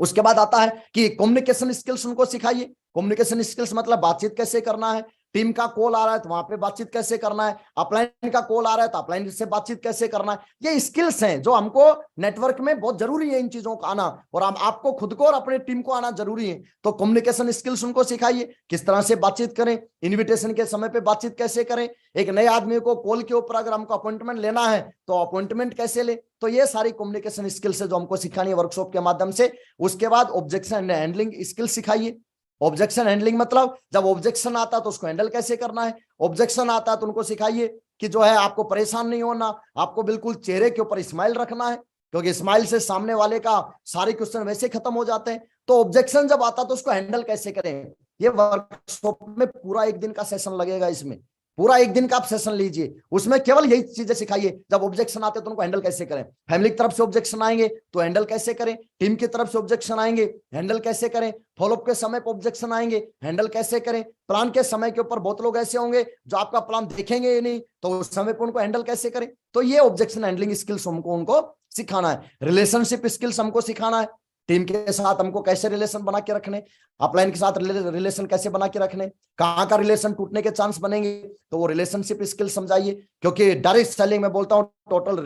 उसके बाद आता है कि कम्युनिकेशन स्किल्स उनको सिखाइए। कम्युनिकेशन स्किल्स मतलब बातचीत कैसे करना है, टीम का कॉल आ रहा है तो वहां पे बातचीत कैसे करना है, अपलाइन का कॉल आ रहा है तो अपलाइन से बातचीत कैसे करना है। ये स्किल्स हैं जो हमको नेटवर्क में बहुत जरूरी है, इन चीजों का आना, और हम आपको खुद को और अपनी टीम को आना जरूरी है। तो कम्युनिकेशन स्किल्स उनको सिखाइए, किस तरह से बातचीत करें, इन्विटेशन के समय पे बातचीत कैसे करें, एक नए आदमी को कॉल के ऊपर अगर हमको अपॉइंटमेंट लेना है तो अपॉइंटमेंट कैसे ले। तो ये सारी कम्युनिकेशन स्किल्स है जो हमको सिखानी है वर्कशॉप के माध्यम से। उसके बाद ऑब्जेक्शन हैंडलिंग स्किल सिखाइए। ऑब्जेक्शन हैंडलिंग मतलब जब ऑब्जेक्शन आता है तो उसको हैंडल कैसे करना है। ऑब्जेक्शन आता है तो उनको सिखाइए कि जो है आपको परेशान नहीं होना, आपको बिल्कुल चेहरे के ऊपर स्माइल रखना है, क्योंकि स्माइल से सामने वाले का सारे क्वेश्चन वैसे खत्म हो जाते हैं। तो ऑब्जेक्शन जब आता है तो उसको हैंडल कैसे करें। ये वर्कशॉप में पूरा एक दिन का सेशन लगेगा, इसमें पूरा एक दिन का आप सेशन लीजिए, उसमें केवल यही चीजें सिखाइए। जब ऑब्जेक्शन आते हैं तो उनको हैंडल कैसे करें, फैमिली की तरफ से ऑब्जेक्शन आएंगे तो हैंडल कैसे करें, टीम की तरफ से ऑब्जेक्शन आएंगे हैंडल कैसे करें, फॉलोअप के समय पर ऑब्जेक्शन आएंगे हैंडल कैसे करें, प्लान के समय के ऊपर बहुत लोग ऐसे होंगे जो आपका प्लान देखेंगे ही नहीं, तो उस समय पर उनको हैंडल कैसे करें। तो ये ऑब्जेक्शन हैंडलिंग स्किल्स हमको उनको सिखाना है। रिलेशनशिप स्किल्स हमको सिखाना है, टीम के साथ हमको कैसे रिलेशन बना के रखने, अपलाइन के साथ रिलेशन कैसे बना के रखने, कहां का रिलेशन टूटने के चांस बनेंगे, तो वो रिलेशनशिप स्किल समझाइए। क्योंकि डायरेक्ट सेलिंग में बोलता हूं टोटल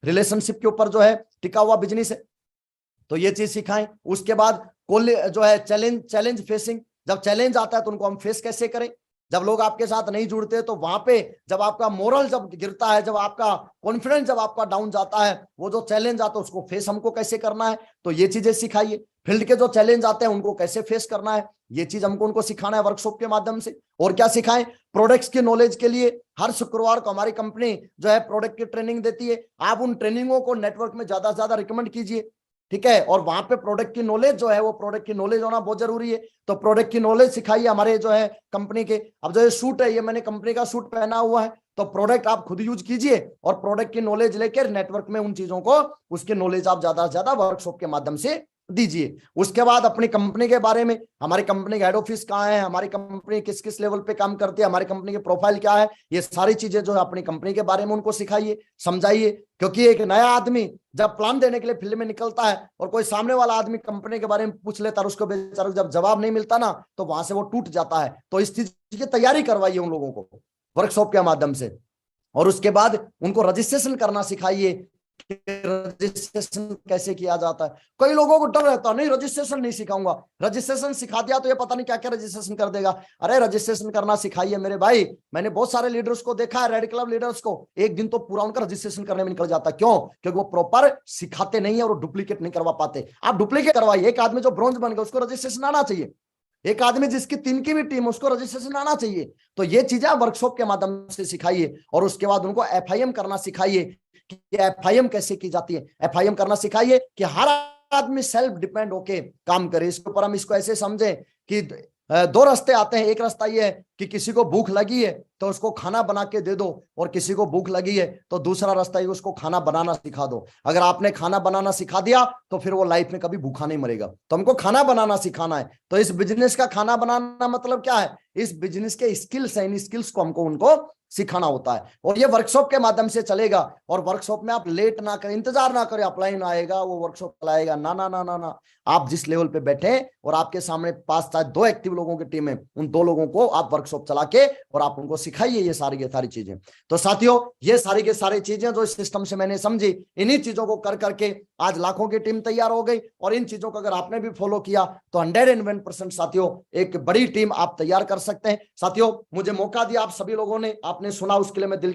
रिलेशनशिप के ऊपर जो है टिका हुआ बिजनेस है, तो ये चीज सिखाएं। उसके बाद जो है चैलेंज फेसिंग, जब चैलेंज आता है तो उनको हम फेस कैसे करें, जब लोग आपके साथ नहीं जुड़ते तो वहां पे जब आपका मोरल जब गिरता है, जब आपका कॉन्फिडेंस जब आपका डाउन जाता है, वो जो चैलेंज आता है उसको फेस हमको कैसे करना है, तो ये चीजें सिखाइए। फील्ड के जो चैलेंज आते हैं उनको कैसे फेस करना है, ये चीज हमको उनको सिखाना है वर्कशॉप के माध्यम से। और क्या सिखाएं, प्रोडक्ट्स की नॉलेज के लिए हर शुक्रवार को हमारी कंपनी जो है प्रोडक्ट की ट्रेनिंग देती है। आप उन ट्रेनिंगों को नेटवर्क में ज्यादा से ज्यादा रिकमेंड कीजिए, ठीक है। और वहां पे प्रोडक्ट की नॉलेज जो है वो प्रोडक्ट की नॉलेज होना बहुत जरूरी है, तो प्रोडक्ट की नॉलेज सिखाइए हमारे जो है कंपनी के। अब जो ये सूट है, ये मैंने कंपनी का सूट पहना हुआ है, तो प्रोडक्ट आप खुद यूज कीजिए और प्रोडक्ट की नॉलेज लेकर नेटवर्क में उन चीजों को, उसकी नॉलेज आप ज्यादा से ज्यादा वर्कशॉप के माध्यम से दीजिए। उसके बाद अपनी कंपनी के बारे में, हमारी कंपनी का हेड ऑफिस कहाँ है, हमारी कंपनी किस किस लेवल पे काम करती है, हमारी कंपनी की प्रोफाइल क्या है, ये सारी चीजें जो है अपनी कंपनी के बारे में उनको सिखाइए, समझाइए। क्योंकि एक नया आदमी जब प्लान देने के लिए फील्ड में निकलता है और कोई सामने वाला आदमी कंपनी के बारे में पूछ लेता है, उसको बेचारा जब जवाब नहीं मिलता ना, तो वहां से वो टूट जाता है। तो इस चीज की तैयारी करवाइए उन लोगों को वर्कशॉप के माध्यम से। और उसके बाद उनको रजिस्ट्रेशन करना सिखाइए, रजिस्ट्रेशन कैसे किया जाता है। कई लोगों को डर रहता है, नहीं रजिस्ट्रेशन नहीं सिखाऊंगा, रजिस्ट्रेशन सिखा दिया तो ये पता नहीं क्या क्या रजिस्ट्रेशन कर देगा। अरे रजिस्ट्रेशन करना सिखाइए मेरे भाई। मैंने बहुत सारे लीडर्स को देखा है, रेड क्लब लीडर्स को, एक दिन तो पूरा उनका रजिस्ट्रेशन करने में निकल जाता है। क्यों? क्योंकि वो प्रॉपर सिखाते नहीं है और डुप्लीकेट नहीं करवा पाते। आप डुप्लीकेट करवाइए। एक आदमी जो ब्रॉन्ज बन गया उसको रजिस्ट्रेशन आना चाहिए, एक आदमी जिसकी 3 की भी टीम उसको रजिस्ट्रेशन आना चाहिए। तो ये चीजें वर्कशॉप के माध्यम से सिखाइए। और उसके बाद उनको FIM करना सिखाइए कि FIM कैसे की जाती है, FIM करना सिखाइए कि हर आदमी सेल्फ डिपेंड होके काम करे। इसके ऊपर हम इसको ऐसे समझे कि 2 रास्ते आते हैं। एक रास्ता ये है कि किसी को भूख लगी है तो उसको खाना बना के दे दो, और किसी को भूख लगी है तो दूसरा रास्ता ये, उसको खाना बनाना सिखा दो। अगर आपने खाना बनाना सिखा दिया तो फिर वो लाइफ में कभी भूखा नहीं मरेगा। तो हमको खाना बनाना सिखाना है। तो इस बिजनेस का खाना बनाना मतलब क्या है, इस बिजनेस के स्किल्स हैं, इन स्किल्स को हमको उनको सिखाना होता है। और ये वर्कशॉप के माध्यम से चलेगा। और वर्कशॉप में आप लेट ना करें, इंतजार ना करें अपलाइन आएगा वो वर्कशॉप चलाएगा, ना ना ना ना ना। आप जिस लेवल पे बैठे और आपके सामने 5-2 एक्टिव लोगों की टीम है, उन 2 लोगों को आप वर्कशॉप चला के और आप उनको सिखाइए ये सारी चीजें। तो साथियों, ये सारी के सारी चीजें जो इस सिस्टम से मैंने समझी, इन्हीं चीजों को कर करके आज लाखों की टीम तैयार हो गई। और इन चीजों को अगर आपने भी फॉलो किया तो 101% साथियों एक बड़ी टीम आप तैयार कर सकते हैं। साथियों, मुझे मौका दिया आप सभी लोगों ने, आपने सुना, उसके लिए मैं दिल